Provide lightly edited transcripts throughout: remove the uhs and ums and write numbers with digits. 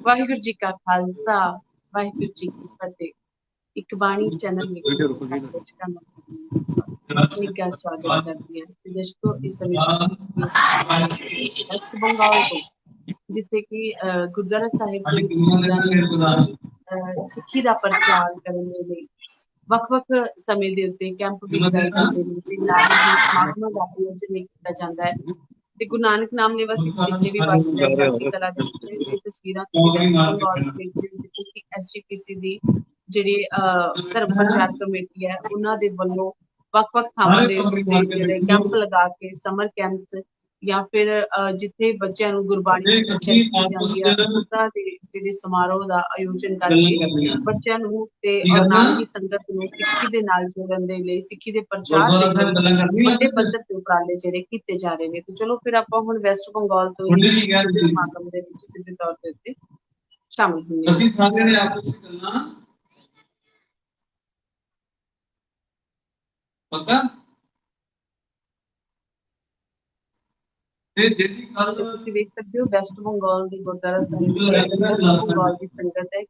ਵਾਹਿਗੁਰੂ ਜੀ ਕਾ ਖਾਲਸਾ, ਵਾਹਿਗੁਰੂ ਜੀ ਕੀ ਫਤਿਹ। ਇੱਕ ਬਾਣੀ ਚੈਨਲ ਵਿੱਚ ਦਰਸ਼ਕਾਂ ਦਾ ਨਿੱਘਾ ਸਵਾਗਤ ਕਰਦੀ ਹਾਂ। ਦਰਸ਼ਕੋ, ਇਸ ਸਮੇਂ ਵੈਸਟ ਬੰਗਾਲ ਤੋਂ, ਜਿੱਥੇ ਕਿ ਗੁਰਦੁਆਰਾ ਸਾਹਿਬ ਦੇ ਵਿੱਚ ਸਿੱਖੀ ਦਾ ਪ੍ਰਚਾਰ ਕਰਨ ਦੇ ਲਈ ਵੱਖ-ਵੱਖ ਸਮੇਂ ਦੇ ਉੱਤੇ ਕੈਂਪ ਵੀ ਲਗਾਏ ਜਾਂਦੇ ਨੇ ਤੇ ਨਾਲ ਹੀ ਸਮਾਗਮਾਂ ਦਾ ਆਯੋਜਨ ਵੀ ਕੀਤਾ ਜਾਂਦਾ ਹੈ। ਤੇ ਗੁਰੂ ਨਾਨਕ ਨਾਮ ਲੈਵਾ ਸਿੱਖ ਜਿੰਨੇ ਵੀ ਵਸਦੇ ਆ ਚੜ੍ਹਦੀ ਕਲਾ ਦੇ ਵਿੱਚ, ਇਹ ਤਸਵੀਰਾਂ ਤੁਸੀਂ ਵੈਸਟ ਬੰਗਾਲ ਤੋਂ ਦੇਖ ਰਹੇ ਹੋ, ਜਿੱਥੇ ਕਿ SGPC ਦੀ ਜਿਹੜੀ ਧਰਮ ਪ੍ਰਚਾਰ ਕਮੇਟੀ ਹੈ, ਉਹਨਾਂ ਦੇ ਵੱਲੋਂ ਵੱਖ-ਵੱਖ ਥਾਵਾਂ ਦੇ ਉੱਤੇ ਜਿਹੜੇ ਕੈਂਪ ਲਗਾ ਕੇ ਸਮਰ ਕੈਂਪਸ ਜਾਂ ਫਿਰ ਜਿੱਥੇ ਬੱਚਿਆਂ ਨੂੰ ਗੁਰਬਾਣੀ ਦੀ ਸਿੱਖਿਆ ਦਿੱਤੀ ਜਾਂਦੀ ਹੈ, ਉਹਨਾਂ ਦੇ ਜਿਹੜੇ ਸਮਾਰੋਹ ਦਾ ਆਯੋਜਨ ਕਰਕੇ ਬੱਚਿਆਂ ਨੂੰ ਤੇ ਔਰ ਨਾਲ ਹੀ ਸੰਗਤ ਨੂੰ ਸਿੱਖੀ ਦੇ ਨਾਲ ਜੋੜਨ ਦੇ ਲਈ, ਸਿੱਖੀ ਦੇ ਪ੍ਰਚਾਰ ਦੇ ਲਈ ਵੱਡੇ ਪੱਧਰ ਤੇ ਉਪਰਾਲੇ ਜਿਹੜੇ ਕੀਤੇ ਜਾ ਰਹੇ ਨੇ। ਤੇ ਚਲੋ ਫਿਰ ਆਪਾਂ ਹੁਣ ਵੈਸਟ ਬੰਗਾਲ ਤੋਂ ਹੀ ਸਮਾਗਮ ਦੇ ਵਿੱਚ ਸਿੱਧੇ ਤੌਰ ਤੇ ਉੱਤੇ ਸ਼ਾਮਿਲ ਹੁੰਦੇ ਹਾਂ। ਅਸੀਂ ਸਾਰਿਆਂ ਨੇ ਆਪਸ ਵਿੱਚ ਗੱਲਾਂ ਪਤਾ ਤੇ ਜਿਹੜੀ ਗੱਲ ਤੁਸੀਂ ਵੇਖ ਸਕਦੇ ਹੋ ਵੈਸਟ ਬੰਗਾਲ ਦੀ ਗੁਰਦੁਆਰਾ ਸਾਹਿਬ ਦੀ ਸੰਗਤ ਹੈ,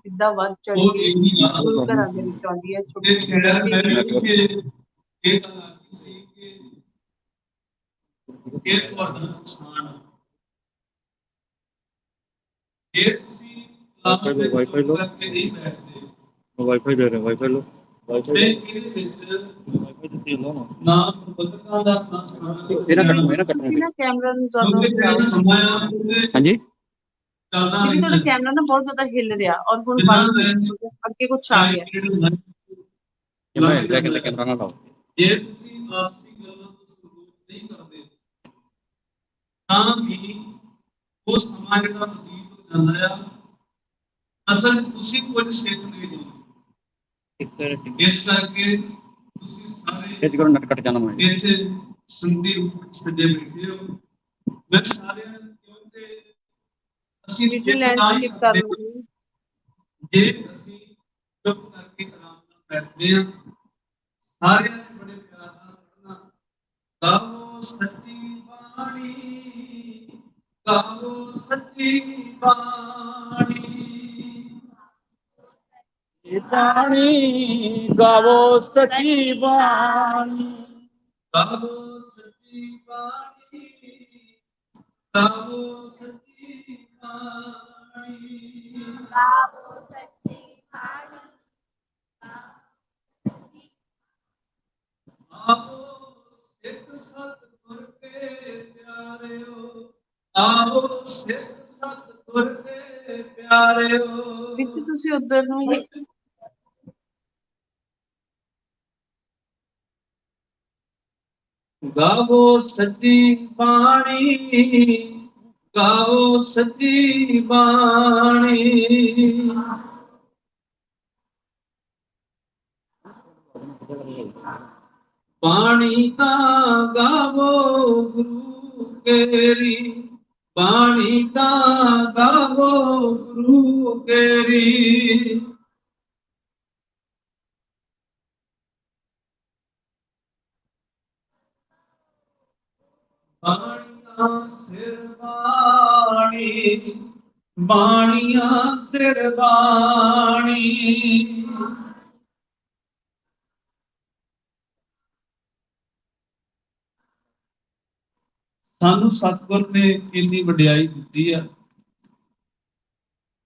ਸਿੱਧਾ ਵੱਧ ਚੜ ਕੇ ਗੁਰੂ ਘਰਾਂ ਦੇ ਵਿੱਚ ਆਉਂਦੀ ਹੈ। ਛੋਟੇ ਇਹ ਗੱਲ ਆਖੀ ਸੀ ਕਿ ਇਹ ਤੁਹਾਡਾ ਨੁਕਸਾਨ ਹੈ। ਜੇ ਤੁਸੀਂ ਵਾਈਫਾਈ ਲੋ ਨਹੀਂ ਬੈਠਦੇ, ਵਾਈਫਾਈ ਦੇ ਰਹੇ, ਵਾਈਫਾਈ ਲੋ, ਵਾਈਫਾਈ ਇਹਦੇ ਵਿੱਚ ਵਾਈਫਾਈ ਦਿੱਤੀ ਲੋ ਨਾ ਬਦਲਣਾ ਦਾ ਨੁਕਸਾਨ ਇਹਨਾਂ ਕੈਮਰਾ ਨੂੰ ਜ਼ਿਆਦਾ ਹਾਂਜੀ ਜੀ, ਤੁਹਾਡਾ ਕੈਮਰਾ ਨਾ ਬਹੁਤ ਜ਼ਿਆਦਾ ਹਿੱਲ ਰਿਹਾ ਔਰ ਹੁਣ ਬੰਦ ਅੱਗੇ ਕੁਛ ਆ ਗਿਆ। ਕੈਮਰਾ ਨਾ ਲਾਓ। ਜੇ ਤੁਸੀਂ ਆਪਸੀ ਗੱਲਾਂ ਤੋਂ ਸੰਤੋਖ ਨਹੀਂ ਕਰਦੇ ਤਾਂ ਵੀ ਉਹ ਸਮਾਂ ਜਿਹੜਾ ਬਤੀਤ ਹੋ ਜਾਂਦਾ ਆ, ਅਸਲ ਤੁਸੀਂ ਕੁਝ ਸਿੱਖ ਨਹੀਂ ਰਹੇ। ਇਸ ਕਰਕੇ ਤੁਸੀਂ ਸਾਰੇ ਨਟ ਕੱਟ ਜਾਣਾ ਇੱਥੇ ਸੁਣਦੀ ਸੱਜੇ ਬੈਠੇ ਹੋ। ਮੈਂ ਸਾਰਿਆਂ ਨੂੰ ਕਿਉਂਕਿ ਅਸੀਂ ਸਿੱਖ ਤਾਂ ਹੀ ਸਕਦੇ ਜੇ ਅਸੀਂ ਚੁੱਪ ਕਰਕੇ ਆਰਾਮ ਨਾਲ ਬੈਠਦੇ ਹਾਂ। ਸਾਰਿਆਂ ਨੇ ਬੜੇ ਪਿਆਰ ਨਾਲ ਪੜ੍ਹਨਾ, ਗਾਵੋ ਸੱਚੀ ਬਾਣੀ, ਗਾਵੋ ਸੱਚੀ ਬਾਣੀ, ਬਾਣੀ ਗਾਵੋ ਸੱਚੀ ਬਾਣੀ, ਗਾਵੋ ਸੱਚੀ ਬਾਣੀ, ਗਾਵੋ ਸੱਚੀ ਬਾਣੀ, ਗਾਵੋ ਸੱਚੀ ਬਾਣੀ। ਆਵੋ ਸਿੱਖ ਸਤਿਗੁਰ ਕੇ ਪਿਆਰਿਓ, ਆਵੋ ਸਿੱਖ ਸਤਿਗੁਰ ਕੇ ਪਿਆਰਿਓ। ਵਿੱਚ ਤੁਸੀਂ ਉਧਰ ਨੂੰ ਹੀ ਗਾਵੋ ਸੱਚੀ ਬਾਣੀ, ਗਾਵੋ ਸੱਚੀ ਬਾਣੀ, ਬਾਣੀ ਤਾਂ ਗਾਵੋ ਗੁਰੂ ਕੇਰੀ, ਬਾਣੀ ਤਾਂ ਗਾਵੋ ਗੁਰੂ ਕੇਰੀ, ਬਾਣੀਆਂ ਸਿਰ ਬਾਣੀ, ਬਾਣੀਆਂ ਸਿਰ ਬਾਣੀ, ਸਾਨੂੰ ਸਤਿਗੁਰ ਨੇ ਇੰਨੀ ਵਡਿਆਈ ਦਿੱਤੀ ਆ,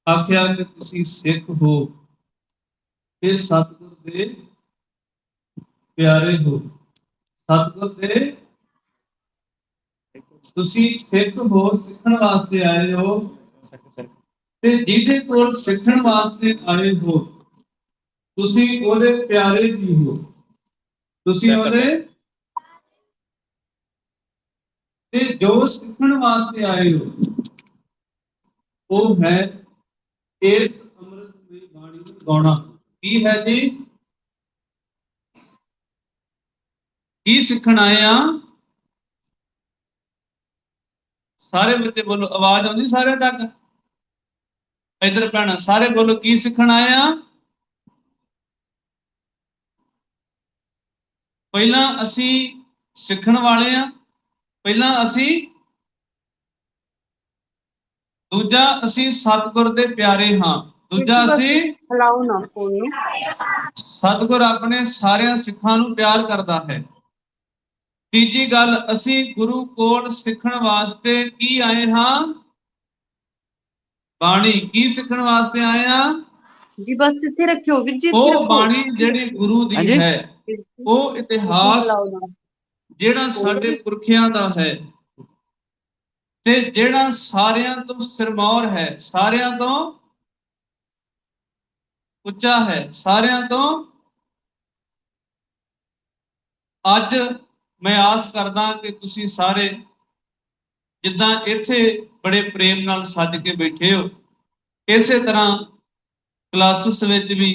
ਆਖਿਆ ਕਿ ਤੁਸੀਂ ਸਿੱਖ ਹੋ ਤੇ ਸਤਿਗੁਰ ਦੇ ਪਿਆਰੇ ਹੋ। ਸਤਿਗੁਰ ਦੇ ਤੁਸੀਂ ਸਿੱਖ ਹੋ, ਸਿੱਖਣ ਵਾਸਤੇ ਆਏ ਹੋ ਤੇ ਜਿਹਦੇ ਕੋਲ ਸਿੱਖਣ ਵਾਸਤੇ ਆਏ ਹੋ ਤੁਸੀਂ ਉਹਦੇ ਪਿਆਰੇ ਵੀ ਹੋ, ਤੁਸੀਂ ਉਹਦੇ ਤੇ ਜੋ ਸਿੱਖਣ ਵਾਸਤੇ ਆਏ ਹੋ ਉਹ ਹੈ ਇਸ ਅੰਮ੍ਰਿਤਮਈ ਬਾਣੀ ਨੂੰ ਗਾਉਣਾ। ਕੀ ਹੈ ਜੀ? ਕੀ ਸਿੱਖਣ ਆਏ ਆ? ਸਾਰੇ ਬੱਚੇ ਬੋਲੋ, ਆਵਾਜ਼ ਆਉਂਦੀ ਸਾਰਿਆਂ ਤੱਕ? ਇੱਧਰ ਭੈਣਾਂ ਸਾਰੇ ਬੋਲੋ, ਕੀ ਸਿੱਖਣ ਆਏ ਆ? ਪਹਿਲਾਂ ਅਸੀਂ ਸਿੱਖਣ ਵਾਲੇ ਆ, ਪਹਿਲਾਂ ਅਸੀਂ ਦੂਜਾ ਅਸੀਂ ਸਤਿਗੁਰ ਦੇ ਪਿਆਰੇ ਹਾਂ। ਦੂਜਾ ਅਸੀਂ ਹਲਾਓ ਨਾ ਫੋਨ ਨੂੰ। ਸਤਿਗੁਰ ਆਪਣੇ ਸਾਰਿਆਂ ਸਿੱਖਾਂ ਨੂੰ ਪਿਆਰ ਕਰਦਾ ਹੈ। ਤੀਜੀ ਗੱਲ, ਅਸੀਂ ਗੁਰੂ ਕੋਲ ਸਿੱਖਣ ਵਾਸਤੇ ਕੀ ਆਏ ਹਾਂ? ਬਾਣੀ। ਕੀ ਸਿੱਖਣ ਵਾਸਤੇ ਆਏ ਹਾਂ ਜੀ? ਬਸ ਇੱਥੇ ਰੱਖਿਓ ਵੀਰ ਜੀ, ਉਹ ਬਾਣੀ ਜਿਹੜੀ ਗੁਰੂ ਦੀ ਹੈ, ਉਹ ਇਤਿਹਾਸ ਜਿਹੜਾ ਸਾਡੇ ਪੁਰਖਿਆਂ ਦਾ ਹੈ ਤੇ ਜਿਹੜਾ ਸਾਰਿਆਂ ਤੋਂ ਸਿਰਮੌਰ ਹੈ, ਸਾਰਿਆਂ ਤੋਂ ਉੱਚਾ ਹੈ, ਸਾਰਿਆਂ ਤੋਂ। ਅੱਜ ਮੈਂ ਆਸ ਕਰਦਾ ਕਿ ਤੁਸੀਂ ਸਾਰੇ ਜਿੱਦਾਂ ਇੱਥੇ ਬੜੇ ਪ੍ਰੇਮ ਨਾਲ ਸੱਜ ਕੇ ਬੈਠੇ ਹੋ, ਇਸੇ ਤਰ੍ਹਾਂ ਕਲਾਸਿਸ ਵਿੱਚ ਵੀ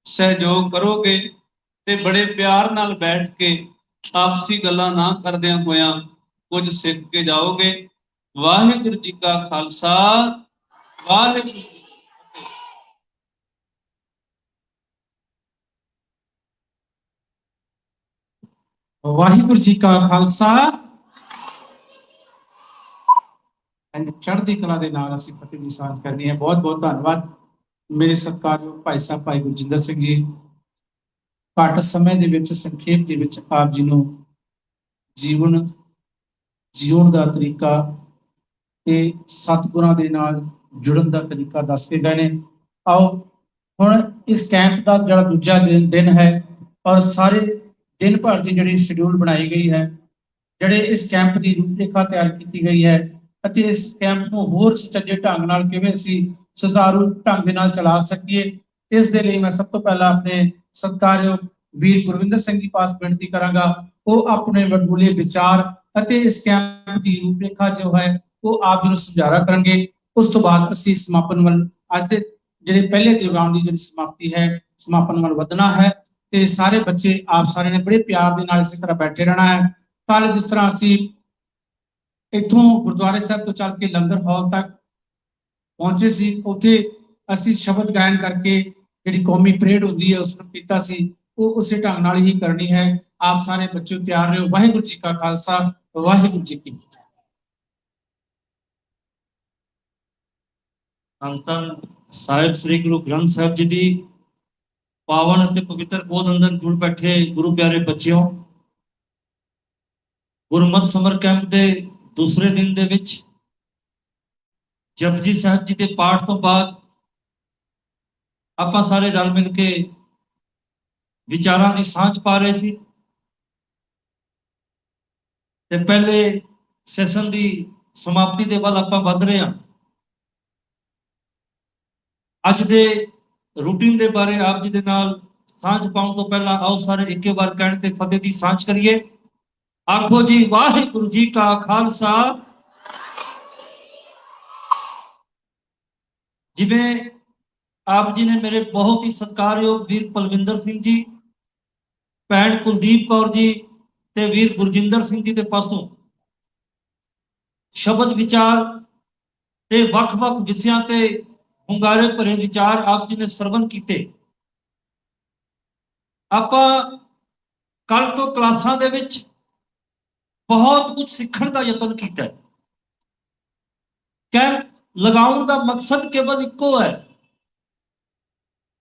ਸਹਿਯੋਗ ਕਰੋਗੇ ਤੇ ਬੜੇ ਪਿਆਰ ਨਾਲ ਬੈਠ ਕੇ ਆਪਸੀ ਗੱਲਾਂ ਨਾ ਕਰਦਿਆਂ ਹੋਇਆਂ ਕੁਝ ਸਿੱਖ ਕੇ ਜਾਓਗੇ। ਵਾਹਿਗੁਰੂ ਜੀ ਕਾ ਖਾਲਸਾ, ਵਾਹਿਗੁਰੂ ਜੀ ਕੀ ਫਤਿਹ। ਵਾਹਿਗੁਰੂ ਜੀ ਕਾ ਖਾਲਸਾ ਚੜ੍ਹਦੀ ਕਲਾ ਦੇ ਨਾਲ ਅਸੀਂ ਫਤਿਹ ਦੀ ਸਾਂਝ ਕਰਨੀ ਹੈ। ਬਹੁਤ ਬਹੁਤ ਧੰਨਵਾਦ ਮੇਰੇ ਸਤਿਕਾਰਯੋਗ ਭਾਈ ਸਾਹਿਬ ਭਾਈ ਗੁਰਜਿੰਦਰ ਸਿੰਘ ਜੀ। ਘੱਟ ਸਮੇਂ ਦੇ ਵਿੱਚ ਸੰਖੇਪ ਦੇ ਵਿੱਚ ਆਪ ਜੀ ਨੂੰ ਜੀਵਨ ਜਿਉਣ ਦਾ ਤਰੀਕਾ ਤੇ ਸਤਿਗੁਰਾਂ ਦੇ ਨਾਲ ਜੁੜਨ ਦਾ ਤਰੀਕਾ ਦੱਸ ਕੇ ਗਏ ਨੇ। ਆਓ ਹੁਣ ਇਸ ਕੈਂਪ ਦਾ ਜਿਹੜਾ ਦੂਜਾ ਦਿਨ ਹੈ ਔਰ ਸਾਰੇ ਦਿਨ ਭਰ ਦੀ ਜਿਹੜੀ ਸ਼ਡਿਊਲ ਬਣਾਈ ਗਈ ਹੈ, ਜਿਹੜੇ ਇਸ ਕੈਂਪ ਦੀ ਰੂਪਰੇਖਾ ਤਿਆਰ ਕੀਤੀ ਗਈ ਹੈ ਅਤੇ ਇਸ ਕੈਂਪ ਨੂੰ ਹੋਰ ਸੁਚੱਜੇ ਢੰਗ ਨਾਲ ਕਿਵੇਂ ਅਸੀਂ ਸੁਚਾਰੂ ਢੰਗ ਦੇ ਨਾਲ ਚਲਾ ਸਕੀਏ, ਇਸ ਦੇ ਲਈ ਮੈਂ ਸਭ ਤੋਂ ਪਹਿਲਾਂ ਆਪਣੇ ਸਤਿਕਾਰਯੋਗ ਵੀਰ ਗੁਰਵਿੰਦਰ ਸਿੰਘ ਜੀ ਪਾਸ ਬੇਨਤੀ ਕਰਾਂਗਾ। ਉਹ ਆਪਣੇ ਵਡਮੁੱਲੇ ਵਿਚਾਰ ਅਤੇ ਇਸ ਕੈਂਪ ਦੀ ਰੂਪਰੇਖਾ ਜੋ ਹੈ ਉਹ ਆਪ ਜੀ ਨੂੰ ਸਮਝਾਰਾ ਕਰਨਗੇ। ਉਸ ਤੋਂ ਬਾਅਦ ਅਸੀਂ ਸਮਾਪਨ ਵੱਲ, ਅੱਜ ਦੇ ਜਿਹੜੇ ਪਹਿਲੇ ਪ੍ਰੋਗਰਾਮ ਦੀ ਜਿਹੜੀ ਸਮਾਪਤੀ ਹੈ, ਸਮਾਪਨ ਵੱਲ ਵਧਣਾ ਹੈ ਤੇ ਸਾਰੇ ਬੱਚੇ ਆਪ ਸਾਰਿਆਂ ਨੇ ਬੜੇ ਪਿਆਰ ਦੇ ਨਾਲ ਇਸੇ ਤਰ੍ਹਾਂ ਬੈਠੇ ਰਹਿਣਾ ਹੈ। ਕੱਲ ਜਿਸ ਤਰ੍ਹਾਂ ਅਸੀਂ ਇੱਥੋਂ ਗੁਰਦੁਆਰੇ ਸਾਹਿਬ ਤੋਂ ਚੱਲ ਕੇ ਲੰਗਰ ਹਾਲ ਤੱਕ ਪਹੁੰਚੇ ਸੀ, ਉੱਥੇ ਅਸੀਂ ਸ਼ਬਦ ਗਾਇਨ ਕਰਕੇ ਜਿਹੜੀ ਕੌਮੀ ਪਰੇਡ ਹੁੰਦੀ ਹੈ ਉਸ ਨੂੰ ਕੀਤਾ ਸੀ, ਉਹ ਉਸੇ ਢੰਗ ਨਾਲ ਹੀ ਕਰਨੀ ਹੈ। ਆਪ ਸਾਰੇ ਬੱਚੇ ਤਿਆਰ ਰਹੋ। ਵਾਹਿਗੁਰੂ ਜੀ ਕਾ ਖਾਲਸਾ, ਵਾਹਿਗੁਰੂ ਜੀ ਕੀ ਫਤਿਹ। ਧੰਨ ਸਾਹਿਬ ਸ੍ਰੀ ਗੁਰੂ ਗ੍ਰੰਥ ਸਾਹਿਬ ਜੀ ਦੀ ਪਾਵਨ ਅਤੇ ਪਵਿੱਤਰ ਗੋਦ ਅੰਦਰ ਜੁੜ ਬੈਠੇ ਗੁਰੂ ਪਿਆਰੇ ਬੱਚਿਓ, ਗੁਰਮਤਿ ਸਮਰ ਕੈਂਪ ਦੇ ਦੂਸਰੇ ਦਿਨ ਦੇ ਵਿੱਚ ਜਪਜੀ ਸਾਹਿਬ ਜੀ ਦੇ ਪਾਠ ਤੋਂ ਬਾਅਦ ਆਪਾਂ ਸਾਰੇ ਰਲ ਮਿਲ ਕੇ ਵਿਚਾਰਾਂ ਦੀ ਸਾਂਝ ਪਾ ਰਹੇ ਸੀ ਤੇ ਪਹਿਲੇ ਸੈਸ਼ਨ ਦੀ ਸਮਾਪਤੀ ਦੇ ਵੱਲ ਆਪਾਂ ਵੱਧ ਰਹੇ ਹਾਂ। ਅੱਜ ਦੇ ਰੂਟੀਨ ਦੇ ਬਾਰੇ ਆਪ ਜੀ ਦੇ ਨਾਲ ਸਾਂਝ ਪਾਉਣ ਤੋਂ ਪਹਿਲਾਂ ਆਓ ਸਾਰੇ ਇੱਕੇ ਵਾਰ ਕਹਿਣ ਤੇ ਫਤਿਹ ਦੀ ਸਾਂਝ ਕਰੀਏ। ਆਖੋ ਜੀ ਵਾਹਿਗੁਰੂ ਜੀ ਕਾ ਖਾਲਸਾ। ਜਿਵੇਂ ਆਪ ਜੀ ਨੇ ਮੇਰੇ ਬਹੁਤ ਹੀ ਸਤਿਕਾਰਯੋਗ ਵੀਰ ਪਲਵਿੰਦਰ ਸਿੰਘ ਜੀ, ਭੈਣ ਕੁਲਦੀਪ ਕੌਰ ਜੀ ਤੇ ਵੀਰ ਗੁਰਜਿੰਦਰ ਸਿੰਘ ਜੀ ਦੇ ਪਾਸੋਂ ਸ਼ਬਦ ਵਿਚਾਰ ਤੇ ਵੱਖ-ਵੱਖ ਵਿਸ਼ਿਆਂ ਤੇ ਹੁੰਗਾਰੇ ਭਰੇ ਵਿਚਾਰ ਆਪ ਜੀ ਨੇ ਸਰਵਨ ਕੀਤੇ। ਆਪਾਂ ਕੱਲ ਤੋਂ ਕਲਾਸਾਂ ਦੇ ਵਿੱਚ ਬਹੁਤ ਕੁਝ ਸਿੱਖਣ ਦਾ ਯਤਨ ਕੀਤਾ। ਕੈਂਪ ਲਗਾਉਣ ਦਾ ਮਕਸਦ ਕੇਵਲ ਇੱਕੋ ਹੈ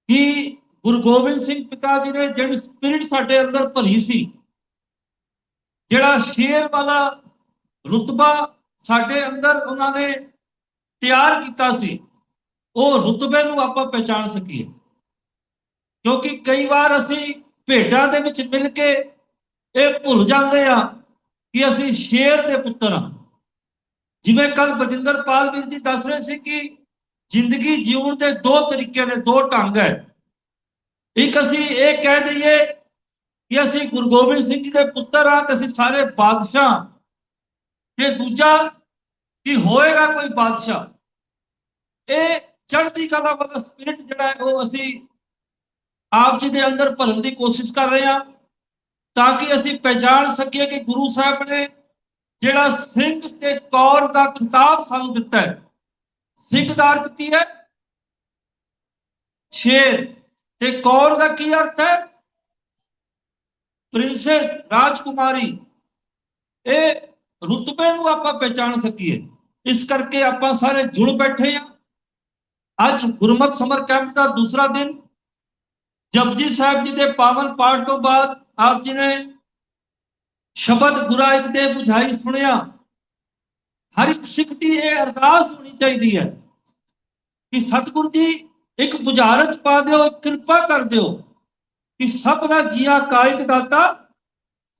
ਕਿ ਗੁਰੂ ਗੋਬਿੰਦ ਸਿੰਘ ਪਿਤਾ ਜੀ ਨੇ ਜਿਹੜੀ ਸਪਿਰਿਟ ਸਾਡੇ ਅੰਦਰ ਭਰੀ ਸੀ, ਜਿਹੜਾ ਸ਼ੇਰ ਵਾਲਾ ਰੁਤਬਾ ਸਾਡੇ ਅੰਦਰ ਉਹਨਾਂ ਨੇ ਤਿਆਰ ਕੀਤਾ ਸੀ, ਉਹ ਰੁਤਬੇ ਨੂੰ ਆਪਾਂ ਪਹਿਚਾਣ ਸਕੀਏ। ਕਿਉਂਕਿ ਕਈ ਵਾਰ ਅਸੀਂ ਭੇਡਾਂ ਦੇ ਵਿੱਚ ਮਿਲ ਕੇ ਇਹ ਭੁੱਲ ਜਾਂਦੇ ਆ ਕਿ ਅਸੀਂ ਸ਼ੇਰ ਦੇ ਪੁੱਤਰ ਹਾਂ। ਜਿਵੇਂ ਕੱਲ ਬਰਜਿੰਦਰ ਪਾਲ ਵੀਰ ਜੀ ਦੱਸ ਰਹੇ ਸੀ ਕਿ ਜ਼ਿੰਦਗੀ ਜਿਉਣ ਦੇ ਦੋ ਤਰੀਕੇ ਨੇ, ਦੋ ਢੰਗ ਹੈ। ਇੱਕ ਅਸੀਂ ਇਹ ਕਹਿ ਦਈਏ ਕਿ ਅਸੀਂ ਗੁਰੂ ਗੋਬਿੰਦ ਸਿੰਘ ਜੀ ਦੇ ਪੁੱਤਰ ਹਾਂ ਤੇ ਅਸੀਂ ਸਾਰੇ ਬਾਦਸ਼ਾਹ, ਤੇ ਦੂਜਾ ਕਿ ਹੋਏਗਾ ਕੋਈ ਬਾਦਸ਼ਾਹ। ਇਹ ਚੜ੍ਹਦੀ ਕਲਾ ਵਾਲਾ ਸਪਿਰਿਟ ਜਿਹੜਾ ਹੈ ਉਹ ਅਸੀਂ ਆਪ ਜੀ ਦੇ ਅੰਦਰ ਭਰਨ ਦੀ ਕੋਸ਼ਿਸ਼ ਕਰ ਰਹੇ ਹਾਂ, ਤਾਂ ਕਿ ਅਸੀਂ ਪਹਿਚਾਣ ਸਕੀਏ ਕਿ ਗੁਰੂ ਸਾਹਿਬ ਨੇ ਜਿਹੜਾ ਸਿੰਘ ਤੇ ਕੌਰ ਦਾ ਖਿਤਾਬ ਸਾਨੂੰ ਦਿੱਤਾ ਹੈ। ਸਿੰਘ ਦਾ ਅਰਥ ਕੀ ਹੈ? ਸ਼ੇਰ। ਤੇ ਕੌਰ ਦਾ ਕੀ ਅਰਥ ਹੈ? ਪ੍ਰਿੰਸੈਸ, ਰਾਜਕੁਮਾਰੀ। ਇਹ ਰੁਤਬੇ ਨੂੰ ਆਪਾਂ ਪਹਿਚਾਣ ਸਕੀਏ। इस करके आपां सारे जुड़ बैठे हैं। अज गुरमत समर कैंप का दूसरा दिन। जपजी साहब जी के पावन पाठ तो बाद आप जी ने शब्द गुरा एक दे बुझाई सुनिया। हर एक सिख की यह अरदास होनी चाहिए है कि सतगुरु जी एक बुझारत पा दो, कृपा कर दो कि सबना जिया कायक दाता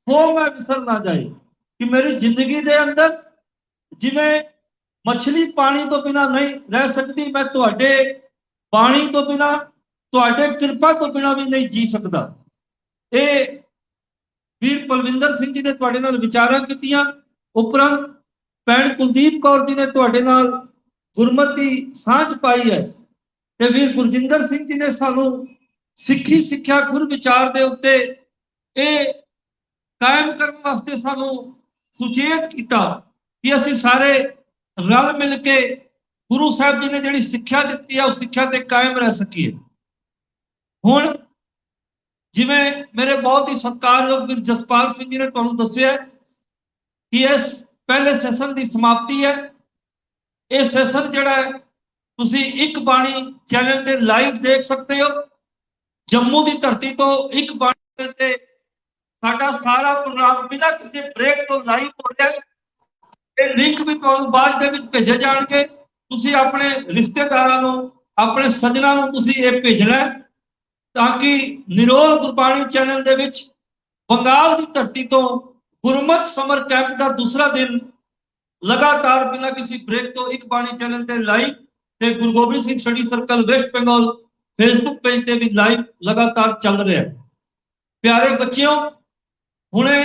हो मैं विसर ना जाए। कि मेरी जिंदगी के अंदर जिमें मछली पानी तो बिना नहीं रह सकती, मैं तुहाडे पानी तो बिना, तुहाडे कृपा तो बिना भी नहीं जी सकता। ये वीर पलविंदर सिंह जी ने तुहाडे नाल विचारां कीतियां। उपरंत भैन कुलदीप कौर जी ने तुहाडे नाल गुरमत की सांझ पाई है ते वीर गुरजिंदर सिंह जी ने सानू सिੱਖੀ सिक्ख्या गुर विचार के उत्ते कायम करने वास्ते सानू सुचेत किया कि असी सारे रल मिल के गुरु साहब जी ने जिहड़ी सिक्ख्या दी है उस सिक्ख्या ते कायम रह सकीए। हुण जिवें मेरे बहुत ही सत्कारयोग वीर जसपाल सिंह जी ने तुहानू दस्सिया कि इस पहले सैशन की समाप्ति है। यह सैशन जिहड़ा है तुसी एक बाणी चैनल ते लाइव देख सकते हो। जम्मू की धरती तो एक बाणी ते साडा सारा प्रोग्राम बिना किसी ब्रेक तो लाइव हो रहा है। ये लिंक भी तुहानू बाद दे विच भेजे जाणगे। तुसी अपने रिश्तेदारां नू, अपने सज्जनां नू तुसी ये भेजना है ताकि निरोल गुरबाणी चैनल दे विच बंगाल की धरती तो गुरमत समर कैंप का दूसरा दिन लगातार बिना किसी ब्रेक तो एक बाणी चैनल ते लाइव ते Guru Gobind Singh study circle West Bengal Facebook page ते भी लाइव लगातार चल रहा है। प्यारे बच्चों, हुणे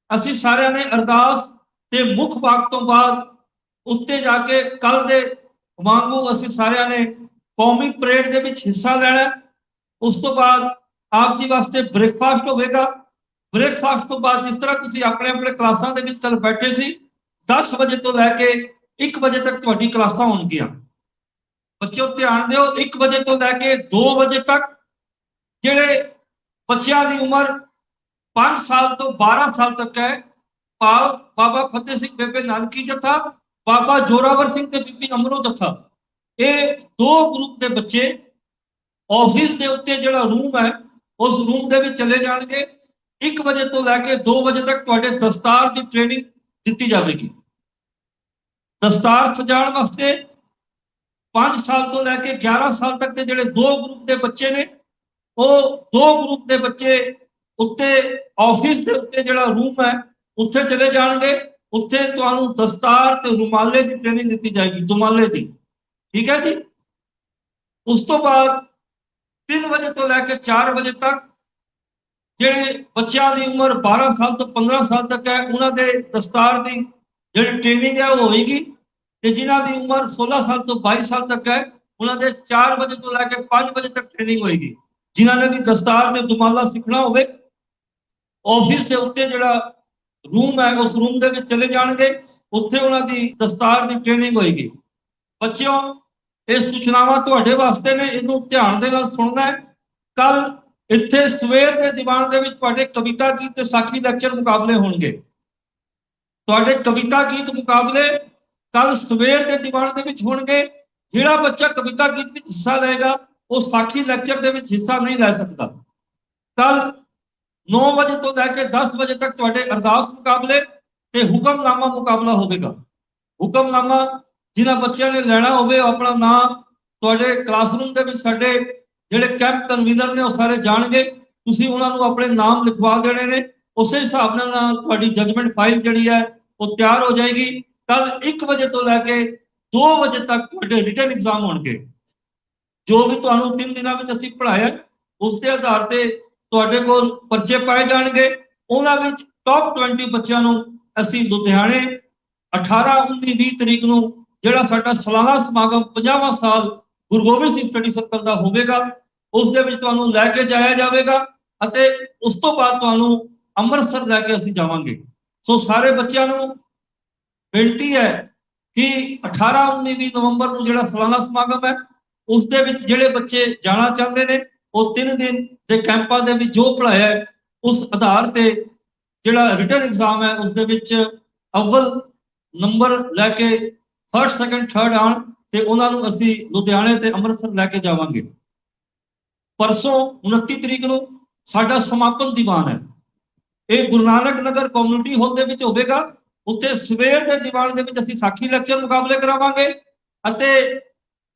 असी सारिਆਂ ने अरदास ते मुख वाक तो बाद उत्ते जाके कल दे वांगू असी सारिਆਂ ने कौमी परेड दे विच हिस्सा लेना। उस तो बाद आप जी वास्ते ब्रेकफास्ट होगा। ब्रेकफास्ट तो बाद जिस तरह तुसी अपने अपने क्लासां दे विच कल बैठे सी 10 बजे तो लैके 1 बजे तक तुहाडी क्लासां होणगियां। बच्चों ध्यान दिओ, 1 बजे तो लैके 2 बजे तक जिहड़े बच्चों की उम्र 5 साल तो 12 साल तक है, भाव बाबा फतेह सिंह बेबे नानकी जत्था, बाबा जोरावर सिंह ते बीबी अमरो जत्था, ये 2 ग्रुप के बच्चे ऑफिस के उत्ते जिहड़ा रूम है उस रूम के चले जाएंगे। 1 बजे तो लैके 2 बजे तक तुहाडे दस्तार की ट्रेनिंग दी जाएगी। दस्तार सजाने वास्ते 5 साल तो लैके 11 साल तक के जिहड़े 2 ग्रुप के बच्चे ने वो 2 ग्रुप के बच्चे उत्ते ऑफिस के उत्ते जिहड़ा रूम है उत्थे चले जाएंगे। उत्थे तुहानू दस्तार ते रुमाले की ट्रेनिंग दी जाएगी, दुमाले की। ठीक है जी। उस तो बाद 3 बजे तो लैके 4 बजे तक जिहड़े बच्चों की उम्र 12 साल तो 15 साल तक है उन्होंने दस्तार की जिहड़ी ट्रेनिंग है वो होगी। जिन्हों की उम्र 16 साल तो 22 साल तक है उन्होंने 4 बजे तो लैके 5 बजे तक ट्रेनिंग होगी। जिन्होंने भी दस्तार ते दुमाला सीखना हो ऑफिस के उत्ते जिहड़ा रूम है उस रूम के चले जाएंगे। उत्थे उन्होंने दस्तार की ट्रेनिंग होगी। बच्चों ये सूचनावां तुहाडे वास्ते ने, इनू ध्यान दे नाल सुनना है। कल इत्थे सवेर के दीवान दे विच तुहाडे कविता गीत ते साखी लैक्चर मुकाबले होणगे। तुहाडे कविता गीत मुकाबले कल सवेर के दीवान दे विच होणगे। जिहड़ा बच्चा कविता गीत विच हिस्सा लेगा वो साखी लैक्चर दे विच हिस्सा नहीं ले सकता। कल 9 बजे तो लैके 10 बजे तक तुहाडे अरदास मुकाबले ते हुक्मनामा मुकाबला होगा। हुक्मनामा जिन्हां बच्चों ने लेना होवे अपना नाम तुहाडे क्लासरूम दे विच साडे जिहड़े कैंप कन्वीनर ने वो सारे जाणगे। तुसीं उन्हां नूं अपने नाम लिखवा देने ने। उस हिसाब नाल तुहाडी जजमेंट फाइल जिहड़ी है वो तैयार हो जाएगी। कल 1 बजे तो लैके 2 बजे तक तुहाडे रिटन एग्जाम होणगे। जो भी तुहानूं 3 दिनां विच असीं पढ़ाया उसके आधार ते तुहाडे कोल पर्चे पाए जाणगे। उन्हां विच टॉप 20 बच्चों नूं असीं लुधियाणे 18, 19, 20 तरीक नूं जिहड़ा साडा सालाना समागम 50वां साल गुरु गोबिंद सिंह स्टडी सर्कल का होवेगा उस दे विच तुहानूं लैके जाया जाएगा अते उस तो बाद तुहानूं अमृतसर लैके असीं जावांगे। सो सारे बच्चों नूं बेनती है कि 18, 19, 20 नवंबर नूं जिहड़ा सालाना समागम है उस दे विच जिहड़े बच्चे जाना चाहते हैं वो 3 दिन के कैंपां दे विच जो पढ़ाया है उस आधार ते जिहड़ा रिटन एग्जाम है उस दे विच अव्वल नंबर लैके फर्स्ट सैकेंड थर्ड आन ते उन्हां नूं असीं लुधियाणे ते अमृतसर लैके जावांगे। परसों 29 तरीक ਨੂੰ ਸਾਡਾ ਸਮਾਪਨ ਦੀਵਾਨ ਹੈ। ਇਹ ਗੁਰੂ ਨਾਨਕ ਨਗਰ ਕਮਿਊਨਿਟੀ ਹਾਲ ਦੇ ਵਿੱਚ ਹੋਵੇਗਾ। ਉੱਥੇ ਸਵੇਰ ਦੇ ਦੀਵਾਨ ਦੇ ਵਿੱਚ ਅਸੀਂ ਸਾਖੀ ਲੈਕਚਰ ਮੁਕਾਬਲੇ ਕਰਾਵਾਂਗੇ ਅਤੇ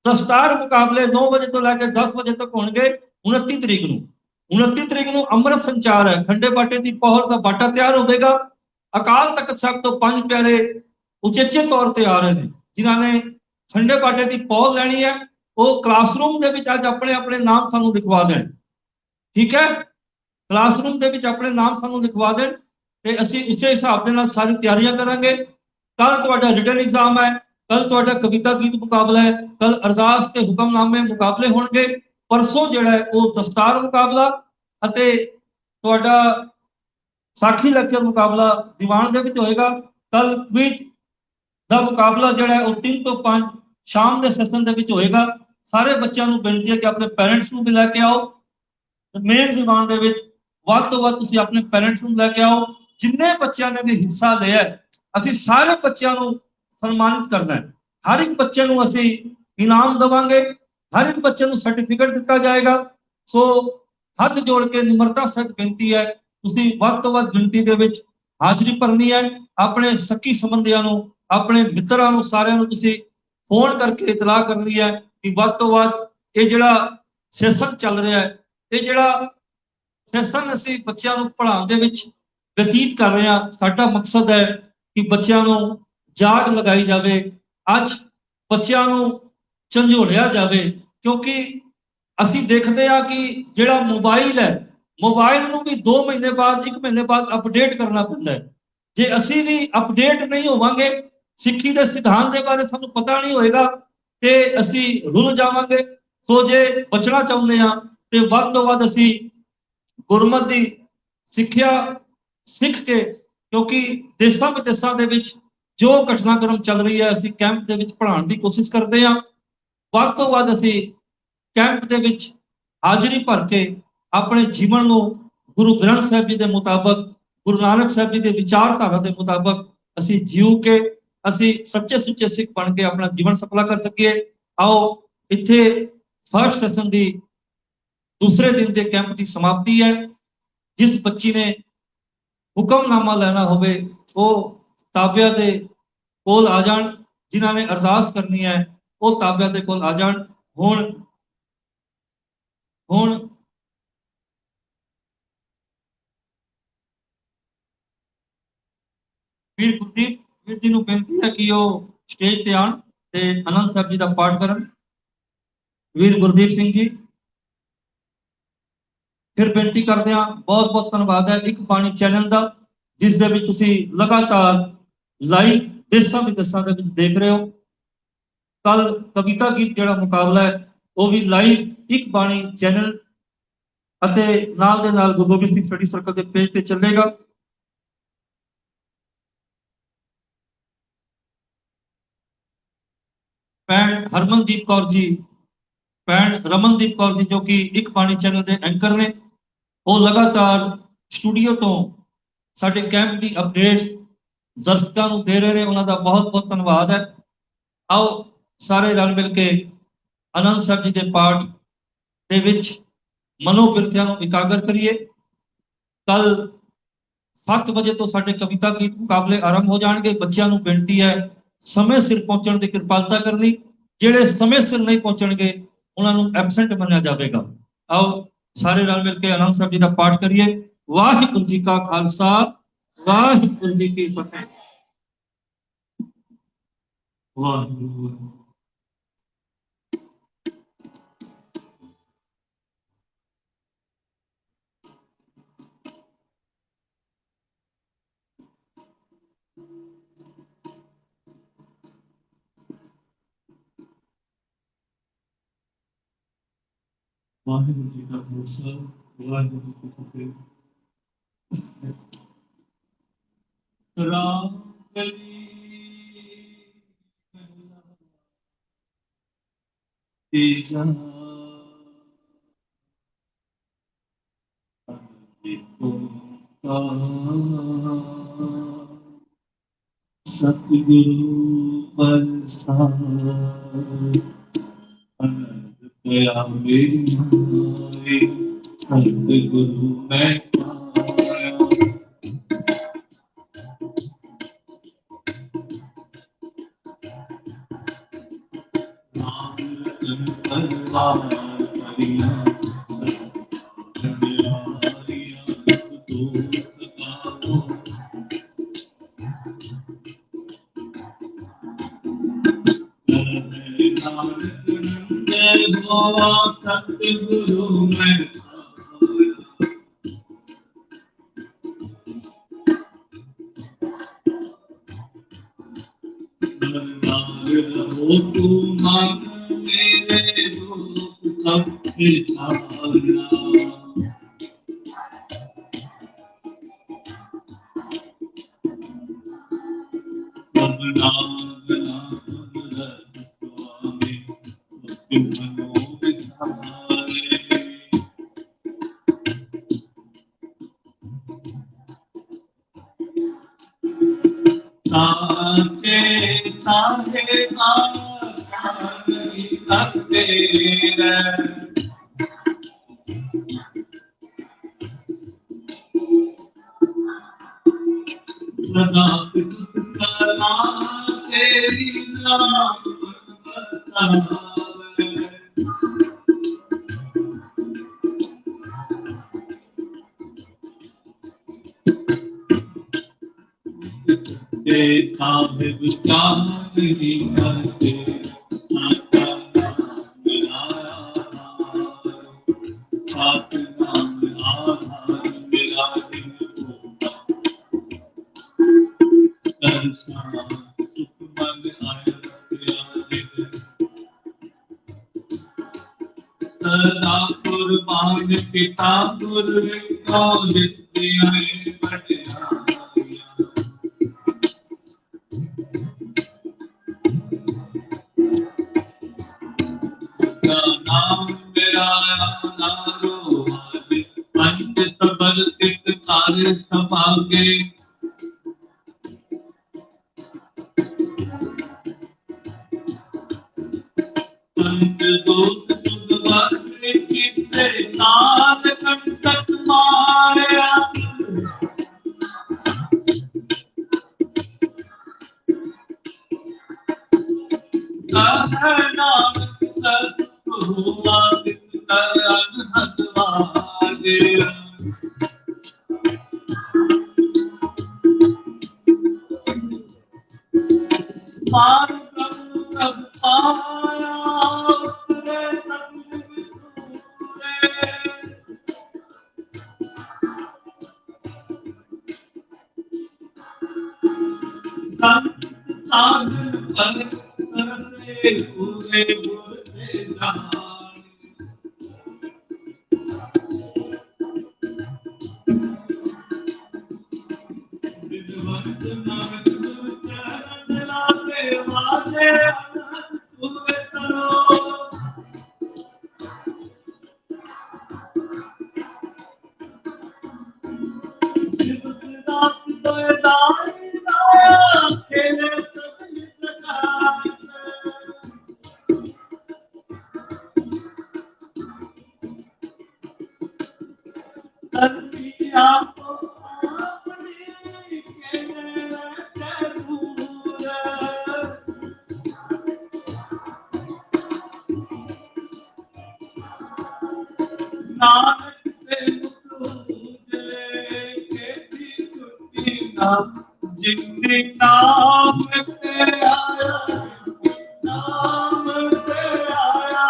ਦਸਤਾਰ ਮੁਕਾਬਲੇ 9 ਵਜੇ ਤੋਂ ਲੈ ਕੇ 10 ਵਜੇ ਤੱਕ ਹੋਣਗੇ 29 ਤਰੀਕ ਨੂੰ। 29 ਤਰੀਕ ਨੂੰ ਅੰਮ੍ਰਿਤ ਸੰਚਾਰ ਹੈ। ਖੰਡੇ ਬਾਟੇ ਦੀ ਪਹੁਰ ਦਾ ਬਾਟਾ ਤਿਆਰ ਹੋਵੇਗਾ। ਅਕਾਲ ਤਖਤ ਸਾਹਿਬ ਤੋਂ 5 ਪਿਆਰੇ ਉਚੇਚੇ ਤੌਰ ਤੇ ਆ ਰਹੇ ਨੇ ਜਿਨ੍ਹਾਂ ਨੇ ਖੰਡੇ ਬਾਟੇ ਦੀ ਪਹੁਰ ਲੈਣੀ ਹੈ। ਉਹ ਕਲਾਸਰੂਮ ਦੇ ਵਿੱਚ ਅੱਜ ਆਪਣੇ ਆਪਣੇ ਨਾਮ ਸਾਨੂੰ ਲਿਖਵਾ ਦੇਣ। ਠੀਕ ਹੈ, ਕਲਾਸਰੂਮ ਦੇ ਵਿੱਚ ਆਪਣੇ ਨਾਮ ਸਾਨੂੰ ਲਿਖਵਾ ਦੇਣ ਤੇ ਅਸੀਂ ਇਸੇ ਹਿਸਾਬ ਦੇ ਨਾਲ ਸਾਰੀ ਤਿਆਰੀਆਂ ਕਰਾਂਗੇ। ਕੱਲ ਤੁਹਾਡਾ ਰਿਟਨ ਐਗਜ਼ਾਮ ਹੈ, ਕੱਲ ਤੁਹਾਡਾ ਕਵਿਤਾ ਗੀਤ ਮੁਕਾਬਲਾ ਹੈ, ਕੱਲ ਅਰਦਾਸ ਤੇ ਹੁਕਮਨਾਮੇ ਮੁਕਾਬਲੇ ਹੋਣਗੇ। ਪਰਸੋਂ ਜਿਹੜਾ ਹੈ ਉਹ ਦਸਤਾਰ ਮੁਕਾਬਲਾ ਅਤੇ ਤੁਹਾਡਾ ਸਾਖੀ ਲੈਕਚਰ ਮੁਕਾਬਲਾ ਦੀਵਾਨ ਦੇ ਵਿੱਚ ਹੋਏਗਾ। ਕੱਲ ਵਿੱਚ ਦਾ ਮੁਕਾਬਲਾ ਜਿਹੜਾ ਹੈ ਉਹ 3 ਤੋਂ 5 ਸ਼ਾਮ ਦੇ ਸੈਸ਼ਨ ਦੇ ਵਿੱਚ ਹੋਏਗਾ। ਸਾਰੇ ਬੱਚਿਆਂ ਨੂੰ ਬੇਨਤੀ ਹੈ ਕਿ ਆਪਣੇ ਪੈਰੈਂਟਸ ਨੂੰ ਵੀ ਲੈ ਕੇ ਆਓ। ਮੇਨ ਦੀਵਾਨ ਦੇ ਵਿੱਚ ਵੱਧ ਤੋਂ ਵੱਧ ਤੁਸੀਂ ਆਪਣੇ ਪੈਰੈਂਟਸ ਨੂੰ ਲੈ ਕੇ ਆਓ। ਜਿੰਨੇ ਬੱਚਿਆਂ ਨੇ ਵੀ ਹਿੱਸਾ ਲਿਆ ਅਸੀਂ ਸਾਰੇ ਬੱਚਿਆਂ ਨੂੰ ਸਨਮਾਨਿਤ ਕਰਨਾ ਹੈ। ਹਰ ਇੱਕ ਬੱਚੇ ਨੂੰ ਅਸੀਂ ਇਨਾਮ ਦੇਵਾਂਗੇ, ਹਰ ਇੱਕ ਬੱਚੇ ਨੂੰ ਸਰਟੀਫਿਕੇਟ ਦਿੱਤਾ ਜਾਏਗਾ। ਸੋ ਹੱਥ ਜੋੜ ਕੇ ਨਿਮਰਤਾ ਸਹਿਤ ਬੇਨਤੀ ਹੈ ਤੁਸੀਂ ਵੱਧ ਤੋਂ ਵੱਧ ਗਿਣਤੀ ਦੇ ਵਿੱਚ ਹਾਜ਼ਰੀ ਭਰਨੀ ਹੈ। ਆਪਣੇ ਸੱਕੀ ਸੰਬੰਧੀਆਂ ਨੂੰ, ਆਪਣੇ ਮਿੱਤਰਾਂ ਨੂੰ, ਸਾਰਿਆਂ ਨੂੰ ਤੁਸੀਂ ਫੋਨ ਕਰਕੇ ਇਤਲਾਹ ਕਰਨੀ ਹੈ ਕਿ ਵੱਧ ਤੋਂ ਵੱਧ ਇਹ ਜਿਹੜਾ ਸੈਸ਼ਨ ਚੱਲ ਰਿਹਾ ਹੈ, ਇਹ ਜਿਹੜਾ ਸੈਸ਼ਨ ਅਸੀਂ ਬੱਚਿਆਂ ਨੂੰ ਪੜ੍ਹਾਉਣ ਦੇ ਵਿੱਚ ਬਤੀਤ ਕਰ ਰਹੇ ਹਾਂ, ਸਾਡਾ ਮਕਸਦ ਹੈ ਕਿ ਬੱਚਿਆਂ ਨੂੰ ਜਾਗ ਲਗਾਈ ਜਾਵੇ। ਅੱਜ ਬੱਚਿਆਂ ਨੂੰ ਝੰਜੋੜਿਆ ਜਾਵੇ ਕਿਉਂਕਿ ਅਸੀਂ ਦੇਖਦੇ ਹਾਂ ਕਿ ਜਿਹੜਾ ਮੋਬਾਈਲ ਹੈ, ਮੋਬਾਈਲ ਨੂੰ ਵੀ 2 ਮਹੀਨੇ ਬਾਅਦ 1 ਮਹੀਨੇ ਬਾਅਦ ਅਪਡੇਟ ਕਰਨਾ ਪੈਂਦਾ ਹੈ। ਜੇ ਅਸੀਂ ਵੀ ਅਪਡੇਟ ਨਹੀਂ ਹੋਵਾਂਗੇ, ਸਿੱਖੀ ਦੇ ਸਿਧਾਂਤ ਦੇ ਬਾਰੇ ਸਾਨੂੰ ਪਤਾ ਨਹੀਂ ਹੋਏਗਾ ਤੇ ਅਸੀਂ ਰੁੱਲ ਜਾਵਾਂਗੇ। ਸੋ ਜੇ ਬਚਣਾ ਚਾਹੁੰਦੇ ਹਾਂ ਤੇ ਵੱਧ ਤੋਂ ਵੱਧ ਅਸੀਂ ਗੁਰਮਤਿ ਦੀ ਸਿੱਖਿਆ ਸਿੱਖ ਕੇ, ਕਿਉਂਕਿ ਦੇਸ਼ਾਂ ਵਿਦੇਸ਼ਾਂ ਦੇ ਵਿੱਚ ਜੋ ਘਟਨਾਕ੍ਰਮ ਚੱਲ ਰਹੀ ਹੈ ਅਸੀਂ ਕੈਂਪ ਦੇ ਵਿੱਚ ਪੜ੍ਹਾਉਣ ਦੀ ਕੋਸ਼ਿਸ਼ ਕਰਦੇ ਹਾਂ। ਵੱਧ ਤੋਂ ਵੱਧ ਅਸੀਂ ਕੈਂਪ ਦੇ ਵਿੱਚ ਹਾਜ਼ਰੀ ਭਰ ਕੇ ਆਪਣੇ ਜੀਵਨ ਨੂੰ ਗੁਰੂ ਗ੍ਰੰਥ ਸਾਹਿਬ ਜੀ ਦੇ ਮੁਤਾਬਕ, ਗੁਰੂ ਨਾਨਕ ਸਾਹਿਬ ਜੀ ਦੇ ਵਿਚਾਰਧਾਰਾ ਦੇ ਮੁਤਾਬਕ ਅਸੀਂ ਜੀਉ ਕੇ ਅਸੀਂ ਸੱਚੇ ਸੁੱਚੇ ਸਿੱਖ ਬਣ ਕੇ ਆਪਣਾ ਜੀਵਨ ਸਫਲਾ ਕਰ ਸਕੀਏ। ਆਓ ਇੱਥੇ ਫਰਸਟ ਸੈਸ਼ਨ ਦੀ ਦੂਸਰੇ ਦਿਨ ਦੇ ਕੈਂਪ ਦੀ ਸਮਾਪਤੀ ਹੈ। ਜਿਸ ਬੱਚੀ ਨੇ ਹੁਕਮਨਾਮਾ ਲੈਣਾ ਹੋਵੇ ਉਹ ਤਾਬਿਆਂ ਦੇ ਕੋਲ ਆ ਜਾਣ, ਜਿਨ੍ਹਾਂ ਨੇ ਅਰਦਾਸ ਕਰਨੀ ਹੈ ਉਹ ਤਾਬਿਆਂ ਦੇ ਕੋਲ ਆ ਜਾਣ। ਹੁਣ ਵੀਰ ਗੁਰਦੀਪ ਵੀਰ ਜੀ ਨੂੰ ਬੇਨਤੀ ਹੈ ਕਿ ਉਹ ਸਟੇਜ ਤੇ ਆਣ ਤੇ ਆਨੰਦ ਸਾਹਿਬ ਜੀ ਦਾ ਪਾਠ ਕਰਨ। ਵੀਰ ਗੁਰਦੀਪ ਸਿੰਘ ਜੀ, ਫਿਰ ਬੇਨਤੀ ਕਰਦੇ ਹਾਂ। ਬਹੁਤ ਬਹੁਤ ਧੰਨਵਾਦ ਹੈ ਇੱਕ ਬਾਣੀ ਚੈਨਲ ਦਾ, ਜਿਸ ਦੇ ਵਿੱਚ ਤੁਸੀਂ ਲਗਾਤਾਰ ਲਾਈਵ ਦੇਸ਼ਾਂ ਵਿਦੇਸ਼ਾਂ ਦੇ ਵਿੱਚ ਦੇਖ ਰਹੇ ਹੋ। ਕੱਲ ਕਵਿਤਾ ਗੀਤ ਜਿਹੜਾ ਮੁਕਾਬਲਾ ਹੈ ਉਹ ਵੀ ਲਾਈਵ ਇੱਕ ਬਾਣੀ ਚੈਨਲ ਅਤੇ ਨਾਲ ਦੇ ਨਾਲ ਗੁਰੂ ਗੋਬਿੰਦ ਸਿੰਘ ਸਟੱਡੀ ਸਰਕਲ ਦੇ ਪੇਜ ਤੇ ਚੱਲੇਗਾ। ਭੈਣ ਹਰਮਨਦੀਪ ਕੌਰ ਜੀ, ਭੈਣ ਰਮਨਦੀਪ ਕੌਰ ਜੀ ਜੋ ਕਿ ਇੱਕ ਬਾਣੀ ਚੈਨਲ ਦੇ ਐਂਕਰ ਨੇ, ਉਹ ਲਗਾਤਾਰ ਸਟੂਡੀਓ ਤੋਂ ਸਾਡੇ ਕੈਂਪ ਦੀ ਅਪਡੇਟਸ ਦਰਸ਼ਕਾਂ ਨੂੰ ਦੇ ਰਹੇ ਨੇ। ਉਹਨਾਂ ਦਾ ਬਹੁਤ ਬਹੁਤ ਧੰਨਵਾਦ ਹੈ। ਆਓ ਸਾਰੇ ਰਲ ਮਿਲ ਕੇ ਆਨੰਦ ਸਾਹਿਬ ਜੀ ਦੇ ਪਾਠ ਦੇ ਵਿੱਚ ਮਨੋਬਿਰਤੀਆਂ ਨੂੰ ਇਕਾਗਰ ਕਰੀਏ। ਕੱਲ 7 ਵਜੇ ਤੋਂ ਸਾਡੇ ਕਵਿਤਾ ਗੀਤ ਮੁਕਾਬਲੇ ਆਰੰਭ ਹੋ ਜਾਣਗੇ। ਬੱਚਿਆਂ ਨੂੰ ਬੇਨਤੀ ਹੈ ਸਮੇਂ ਸਿਰ ਪਹੁੰਚਣ ਦੀ ਕਿਰਪਾਲਤਾ ਕਰਨੀ। ਜਿਹੜੇ ਸਮੇਂ ਸਿਰ ਨਹੀਂ ਪਹੁੰਚਣਗੇ ਉਹਨਾਂ ਨੂੰ ਐਬਸੈਂਟ ਮੰਨਿਆ ਜਾਵੇਗਾ। ਆਓ ਸਾਰੇ ਰਲ ਮਿਲ ਕੇ ਆਨੰਦ ਸਾਹਿਬ ਜੀ ਦਾ ਪਾਠ ਕਰੀਏ। ਵਾਹਿਗੁਰੂ ਜੀ ਕਾ ਖਾਲਸਾ, ਵਾਹਿਗੁਰੂ ਜੀ ਕੀ ਫਤਿਹ। ਵਾਹਿਗੁਰੂ। ਵਾਹਿਗੁਰੂ ਜੀ ਕਾ ਖਾਲਸਾ, ਵਾਹਿਗੁਰੂ ਜੀ ਕੀ ਫਤਿਹ। ਰਾਮ ਕਲੀ ਤੀਜਾ ਸਤਿਗੁਰੂ बरसाए दया मेरी सतगुरु मैं पाया नाम रतन परवार करिया जमियारिया सतगुरु गाओ नानक नंद भो सतगुरु मैं पाया हो तू मन मेरे दुख सब विसारा सब नाम नाम रत स्वामी तुम मनो विसारे साचे साहे आकार करते रह सदा सुख सला तेरी नाम बरसावे ते साहिब चांदनी करते आता नाम आया सात नाम आधार मेरा दिन होगा दर्शन सुख मन आय सदा कुर्बान पिता गुरु को जितिया बढ़िया नाम मेरा नारो आदि पंच सबल सिद्ध कार्य सभागे पंच दोष सुख वासने चित्ते नाद कंटक मारया नाम कर हुआ कर अनहद वाजे पार कब पाया उतरे संग विसूरे संत साधन पर सरसे पूरे गुरते जान विद्वत नाम गुरु चरण लागे वाजे अनहद तुवे सरो शिवसदात तोय दाई दाया खेले सभी प्रकार धरती आपो अपनी खेले रखे दूर नानक से मुख उजले के भी टूटी ना जिनके नाम पे आया नाम पे आया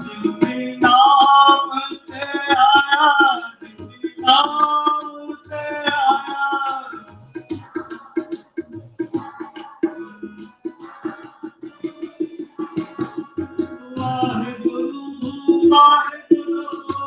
जिनके नाम पे आया जिनके नाम पे आया वाहेगुरु वाहेगुरु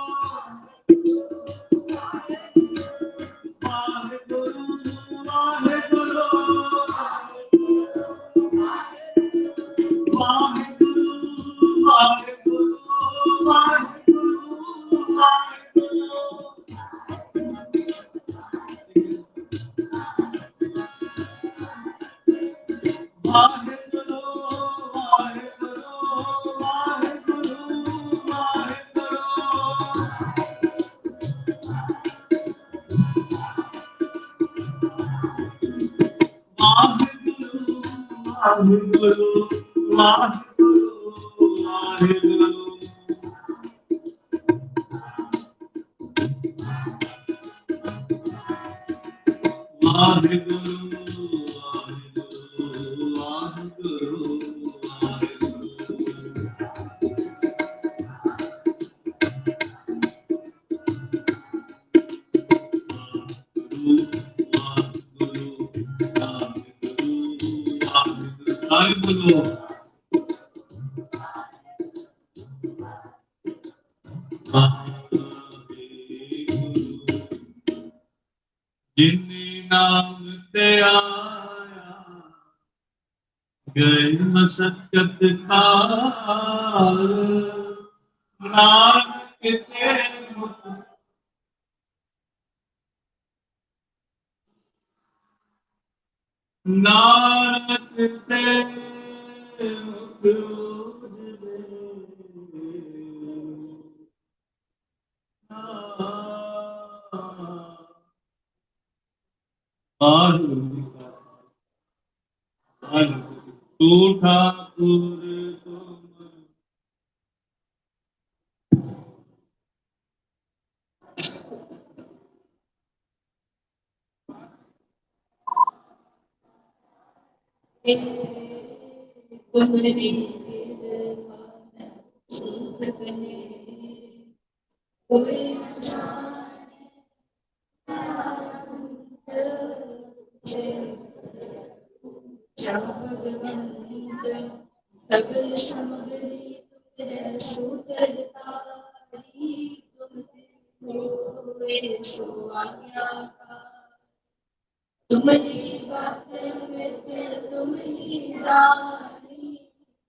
ਵਾਹਿਗੁਰੂ ਵਾਹਿਗੁਰੂ ਵਾਹਿਗੁਰੂ ਵਾਹਿਗੁਰੂ ਵਾਹਿਗੁਰੂ ਵਾਹਿਗੁਰੂ ਜਿਨੇ ਨਾਮ ਤੇ ਆਇਆ ਗਏ ਮਸਕਤ ਕਾਲ ਨਾਨਕ ਤੇ ਨਾਨਕ ਤੇ ਤੂੰ ਠਾਕੁਰ ਤੁਮ सगल समगरी तुम सूत्र तुम होए सो आज्ञाकार तुम्हारी बात में तुम ही जानी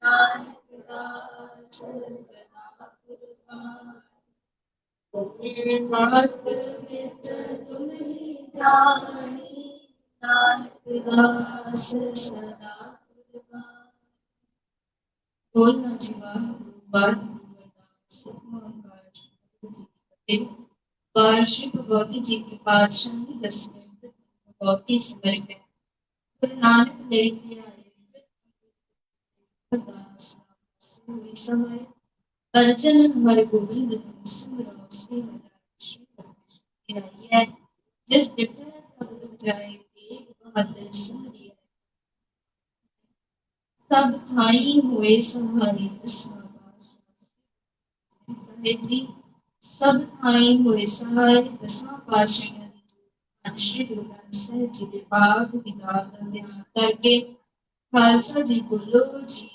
नानक दास सदा कुर्बान बात में तुम ही जानी नानक दास सदा कुर्बान बोलना जीवा वार्षिक भगवती जी की पातशाही दसवें भगवती स्मृत है गुरु नानक लेके आए समय अर्जन हर गोविंद सुमरो से है जिस डिठा शब्द जाए एक बहादुर सुमरी सब थाई हुए सहारे साहिब जी सब थाई हुए सहारे दसां पातशाह श्री गुरु ग्रंथ साहिब जी के पाठ किताब का ध्यान करके खालसा जी बोलो जी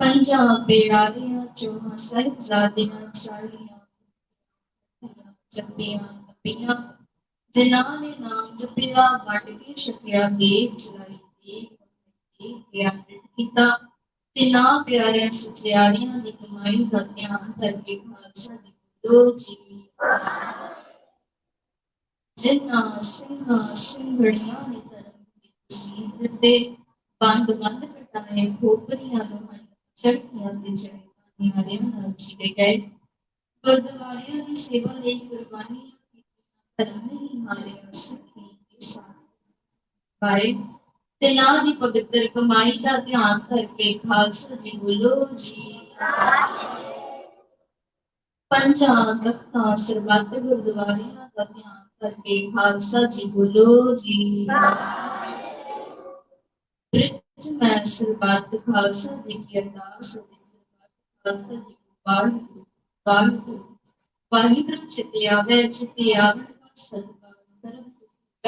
पंजा बेड़ालियां चौहां साहिबजादियां चालियां जपियां तपियां जिन्हां ने नाम जपिया वट के छकिया देख चलाई देख ज्ञान किता ते ना प्यारियां सचियारियां दी कमाई दा ध्यान करके खालसा जी बोलो जी जिन्हां सिंहां सिंघड़ियां ने धर्म के सीस दिते बंद बंद कटाए खोपरियां लोहां चढ़तियां ते चढ़े निहारियां नाल चीरे गए गुरुद्वारियां दी सेवा लई कुर्बानियां धर्म नहीं मारिया सिखी के साथ पाए ते ना दी पवित्र कमाई का ध्यान करके खालसा जी बोलो जी पंजा तख्तां सरबत गुरुद्वारियां का ध्यान करके खालसा जी बोलो जी ब्रिज में सरबत खालसा जी की अरदास खालसा जी बाल वाहिगुरु चिते आवे सदका सर्व सुख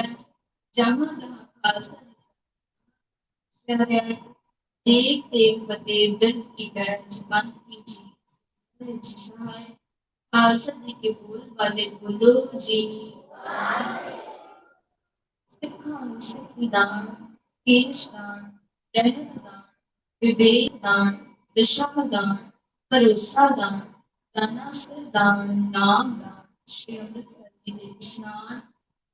जहाँ जहाँ खालसा देख देख बते बिरद की बैठ बंद की जी सहाय खालसा जी के बोल वाले बोलो जी सिखा सिखी दान केश दान रहत दान विवेक दान दिशा दान भरोसा दान दानासर दान नाम दान श्री अमृतसर जी के स्नान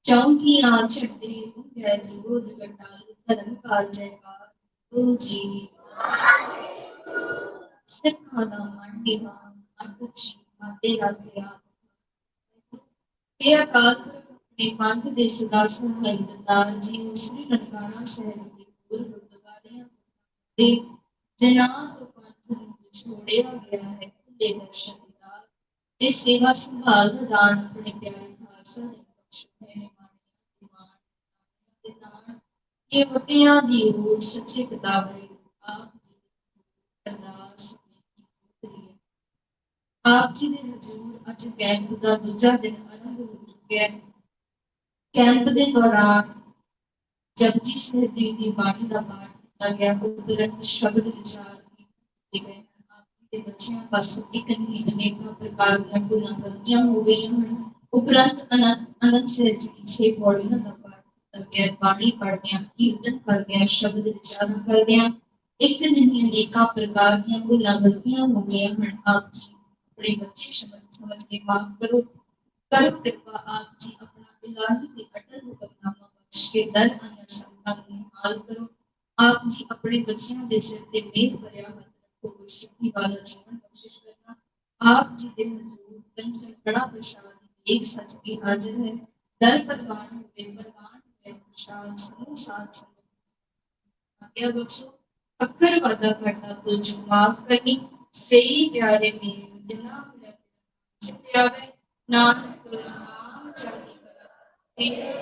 चौंकियां छड्डे गए जो जगटालू धर्म काल जयकार जी सिखा दा मन दीवान अतुची माते राखे हे अकाल अपने पंथ दे सदा सहाय दतार जी उसने ननकाना शहर के पूर गुरुद्वारियां दे जना तो पंथ ਨੂੰ ਛੋੜਿਆ ਗਿਆ ਹੈ ਖੁੱਲੇ ਦਰਸ਼ਨ ਦਾ ਤੇ ਸੇਵਾ ਸੰਭਾਲ ਦਾ ਦਾਨ ਆਪਣੇ ਪਿਆਰੇ ਖਾਲਸਾ ਜੀ ਨੂੰ ਬਖਸ਼ੋ ਹੈ ਮਾਣ ਦੇ ਦਾਨ ਇਹ ਵਟਿਆਂ ਦੀ ਓਟ ਸੱਚੇ ਕਿਤਾਬੇ ਆਪ ਜੀ ਅਰਦਾਸ ਕੀਤੀ ਹੈ ਆਪ ਜੀ ਦੇ ਹਜ਼ੂਰ ਅੱਜ ਕੈਂਪ ਦਾ ਦੂਜਾ ਦਿਨ ਆਰੰਭ ਹੋ ਚੁੱਕਿਆ ਹੈ कैंप के दौरान जपजी साहिब जी की बाणी का पाठ किया गया उपरंत शब्द विचार भी किए गए आप जी के बच्चों पासों एक नहीं अनेकों प्रकार की भुलां गलतियां हो गई हैं उपरंत आनंद साहिब जी की 6 पौड़ियों का पाठ किया गया बाणी पढ़दे कीर्तन करदे शब्द विचार करदे एक नहीं अनेकों प्रकार की भुलां गलतियां हो गई हैं आप जी अपने बच्चे समझ के माफ करो करो कृपा आप जी अपना इलाही के अटल हुक्मनामा बख्श के दर अन्य संतान को निहाल करो आप जी अपने बच्चों के सिर ते मेहर भरिया हाथ रखो कोई सुखी वाला जीवन बख्शिश करना आप जी दे हजूर पंचम कड़ा प्रसाद एक सच की हाजिर है दर परवान हुए प्रसाद समूह साथ संगत आज्ञा बख्शो अखर वादा करना भूल चूक माफ करनी सही प्यारे में जिन्ना मिला चित्ते आवे नानक नाम चढ़ी कला तेरे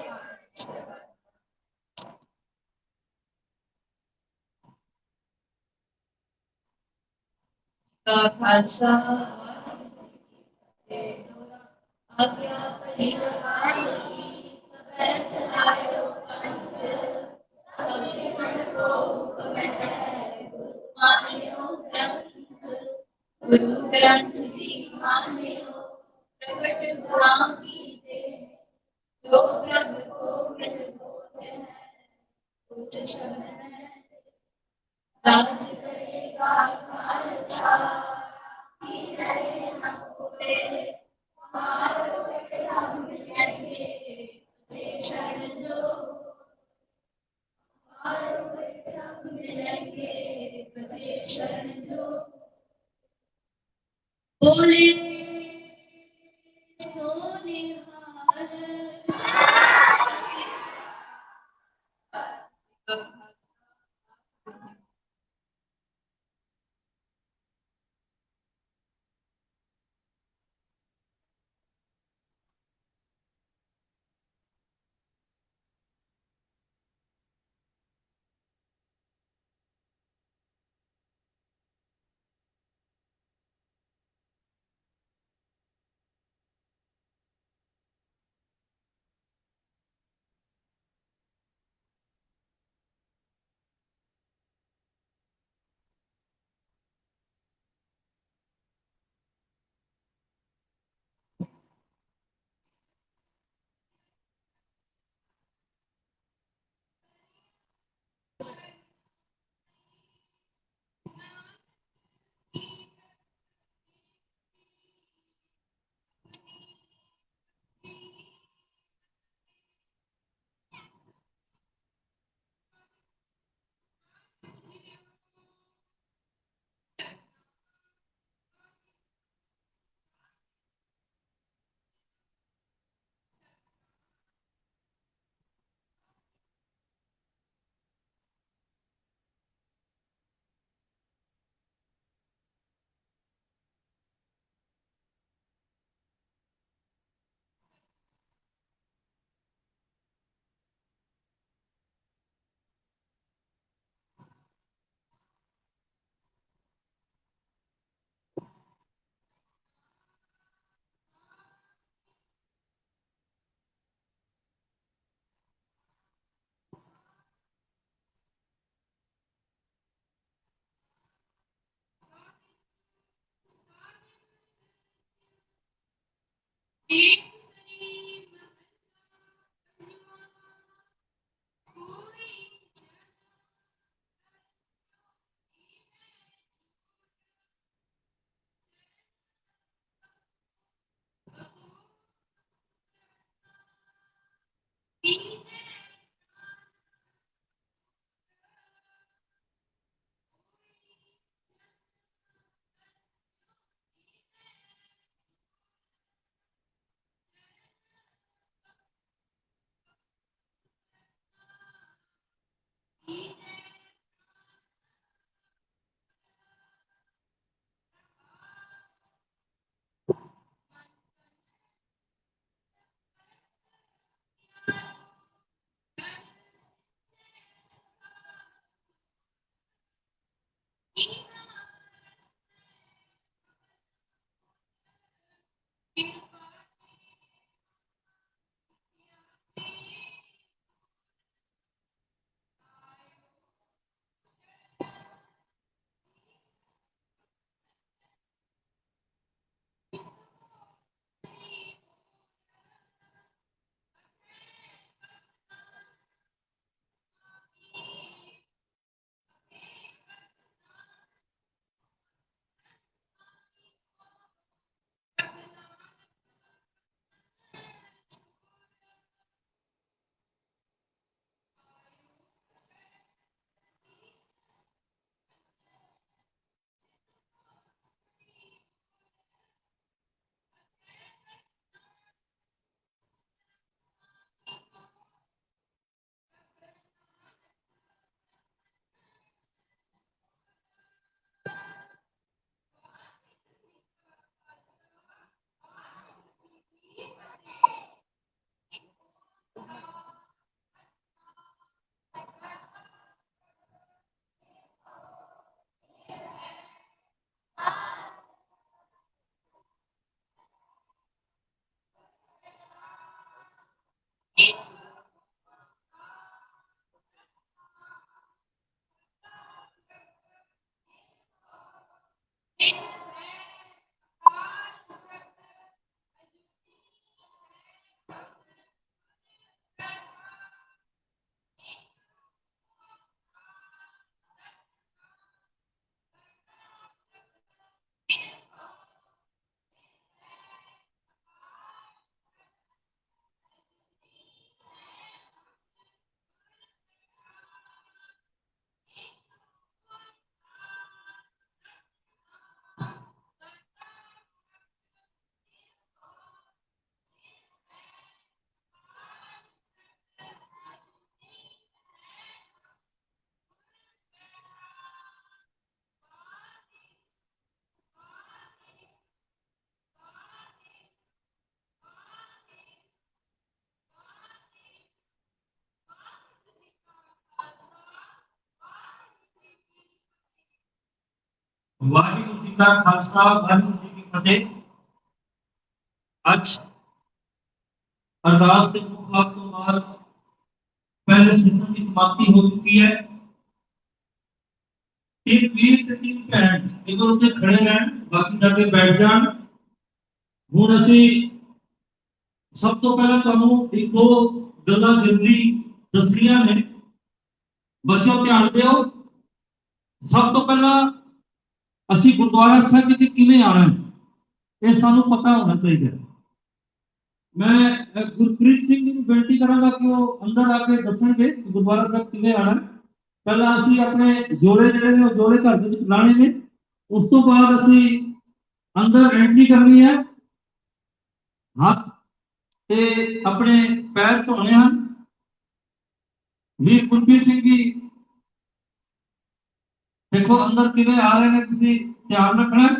का खालसा आज्ञा परिवार की कबैर चलायो पंथ सबसे बड़ को हुक्म है गुरु मानियो गुरु ग्रंथ जी मानियो प्रगट गुराम की दे जो प्रभु को मिल बोझ है कुछ शब्द है राज करेगा खालसा ही रहे न कोई हमारो सब मिलेंगे जे शरण जो हमारो सब मिलेंगे बचे शरण जो बोले सोनिहाल ਵਾਹਿਗੁਰੂ ਜੀ ਦਾ ਖਾਲਸਾ ਵਾਹਿਗੁਰੂ ਜੀ ਕੀ ਫਤਿਹ। ਅੱਜ ਅਰਦਾਸ ਦੇ ਮੁਖਾਬ ਤੋਂ ਬਾਅਦ पहले सेशन की समाप्ति हो चुकी है। तीन वीर ते तीन भैन इधर उत्ते खड़े रहन, बाकी जाके बैठ जान। हुण असीं सब तो पहला तुहानूं एक दो गल्लां जरूरी दसणियां ने, बच्चों ध्यान दिओ। सब तो पहला असीं गुरुद्वारा साहिब विच किवें आना है, ये सानूं पता होना चाहिए। मैं गुरप्रीत सिंह जी बेनती करांगा कि वो अंदर आके दसणगे गुरुद्वारा साहब किवें आना। पहला असीं अपने जोड़े जिहड़े ने जोड़े घर दे विच लाने ने, उस तो बाद असीं अंदर एंट्री करनी है। हाथ ते अपने पैर धोने हैं। वीर गुरप्रीत सिंह जी देखो अंदर किवें आ रहे हैं, तुसीं ध्यान रखना है।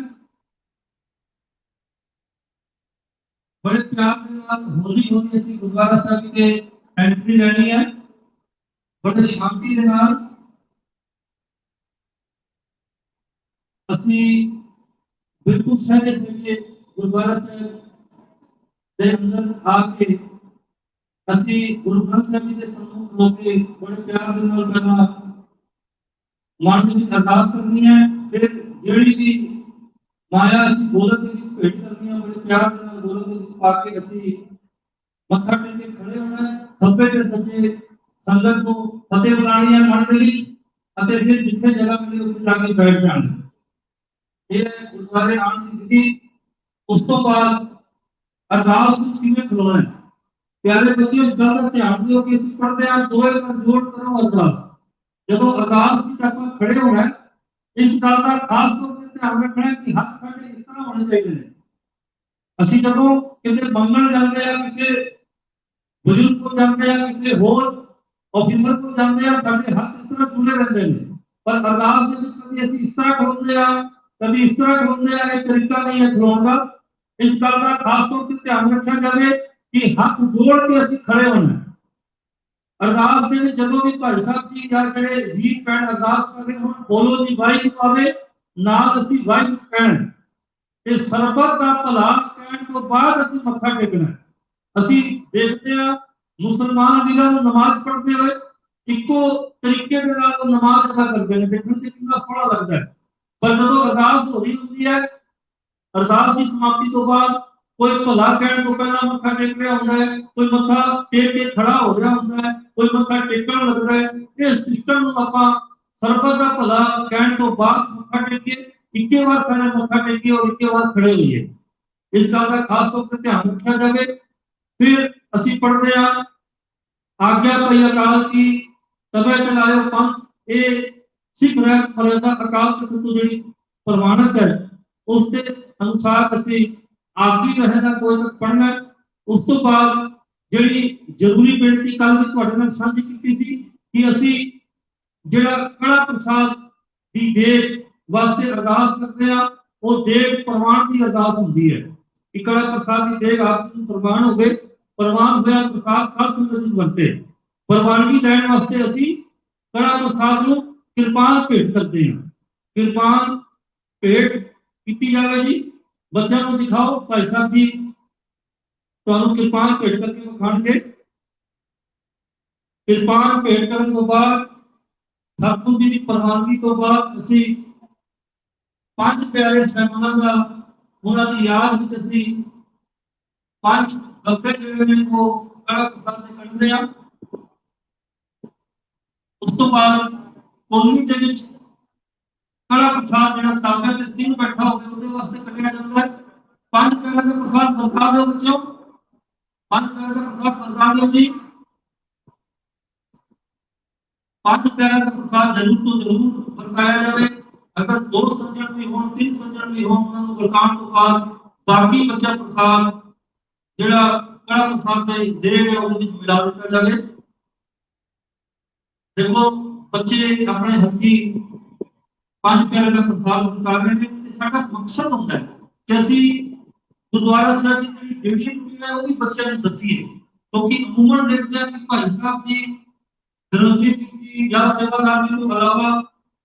बड़े प्यार के साथ होली होली असीं गुरुद्वारा साहब के एंट्री लेनी है। बड़े शांति के नाल असीं बिल्कुल सहजे सहजे गुरुद्वारा साहब के अंदर आके असीं गुरु ग्रंथ साहब जी के सम्मुख होके बड़े प्यार के नाल पहला मन की अरदास करनी है। फिर जिहड़ी भी माया असीं गोलक दे विच भेट करनी है, बड़े प्यार के नाल गोलक दे विच पाके असीं मत्था टेक के खड़े होना है। खब्बे ते सज्जे संगत को फतेह बुलानी है मन दे विच, अते फिर जिथे जगह मिले उत्थे जाके बैठ जाना। ये गुरुद्वारे आने की विधि। उस तो बाद अरदास विच किवें खलोना है। प्यारे बच्चों, इस गल का ध्यान दिओ कि असीं पढ़दे आ दोए कर जोड़ करो अरदास। जदों अरदास विच आपां खड़े होना है, इस गल का खास तौर ते ध्यान रखना है कि हथ साडे इस तरह होने चाहिए ने। असीं जदों किते मंगण जांदे आ, किसे बुजुर्ग को जाते हैं, किसी होर ऑफिसर को जाते हैं, साडे हाथ इस तरह जुड़े रहते हैं। पर अरदास दे विच कभी असीं इस तरह खलोंदे आ, कभी इस तरह खलोंदे आ। ये तरीका नहीं है खलोण दा। इस गल का खास तौर से ध्यान रखा जाए कि हाथ जोड़ के असीं खड़े होना। अरदास दे विच जदों भी भाई साहब जी या जिहड़े वीर भैन अरदास कर रहे होण, बोलो जी वाहिगुरू आवे, नाल असीं वाहिगुरू कहण ते सरबत दा भला कहण तो बाद असीं मत्था टेकना। असीं देखते हैं मुसलमान वीरां नूं नमाज पढ़ते हुए इक्को तरीके दे नाल नमाज अदा करते हैं, देखण ते कितना सोहना लगता है। पर जदों अरदास हो रही होंदी है, अरदास की समाप्ति तो बाद कोई भला कहण तो पहला मत्था टेक रहा होंदा है, कोई मत्था टेक के खड़ा हो रहा होंदा है, कोई मत्था टेकण लगदा है। इस सिस्टम नूं आपां सरबत दा भला कहण तो बाद मत्था टेकीए, इक्के बार सारे मत्था टेकीए और इक्के बार खड़े होइए। इस गल का खास तौर पर ध्यान रखा जाए। फिर असीं पढ़ते हैं आज्ञा पई अकाल की तबे चलायो पंथ। ये सिख रहत मर्यादा अकाल तख्त तो जिहड़ी प्रमाणित है, उसके अनुसार असीं आखिरी रहेगा कोई तक पढ़ना। उस तो बाद जिहड़ी जरूरी बेनती कल भी तुहाडे नाल साझी कीती सी कि असीं जिहड़ा कड़ा प्रसाद दी देग वास्ते अरदास करते हैं, वो देग प्रमाण की अरदास होंदी है कि कड़ा प्रसाद की देग आप प्रमाण हो गए। प्रमाण होया प्रसाद सब संगत बनते। प्रवानगी लैण वास्ते असीं कड़ा प्रसाद नूं किरपान भेंट करते हैं। किरपान भेंट कीती जावे जी। बच्चों को दिखाओ, भाई साहब जी तुहानूं किरपान भेंट करके विखाणगे। किरपान भेंट करन तो बाद सतगुरु जी की प्रवानगी तो बाद असीं पंज प्यारे साहिबानां दा उन्हां दी याद विच असीं पंज गप्पे जिहड़े ने वो कड़ा प्रसाद दे कढदे आ। उस तो बाद कोली दे विच कड़ा प्रसाद जिहड़ा ताबे ते सिंह बैठा होवे उहदे वास्ते कढिया जांदा है। पंज प्यारे दा प्रसाद बरका दो बच्चों, पंज प्यारे दा प्रसाद बरका दो जी। पांच प्यारे का प्रसाद जरूर तो जरूर बरकाया जाए। अगर दो सज्जन भी हों, तीन सज्जन भी हों, उन्होंने बरकाउन तो बाद बाकी बच्चा प्रसाद जिहड़ा कड़ा प्रसाद दे देग है उहदे विच मिला दिता जाए। देखो बच्चे अपने हत्थी पांच प्यारे का प्रसाद बरका रहे हैं। साडा मकसद होता है कि असीं गुरुद्वारा साहिब की जिहड़ी ड्यूटी है वो भी बच्चों नूं दसीए, क्योंकि अमूमन देखते हैं कि भाई साहब जी धर्मजीत सिंह जी या सेवादार जी के अलावा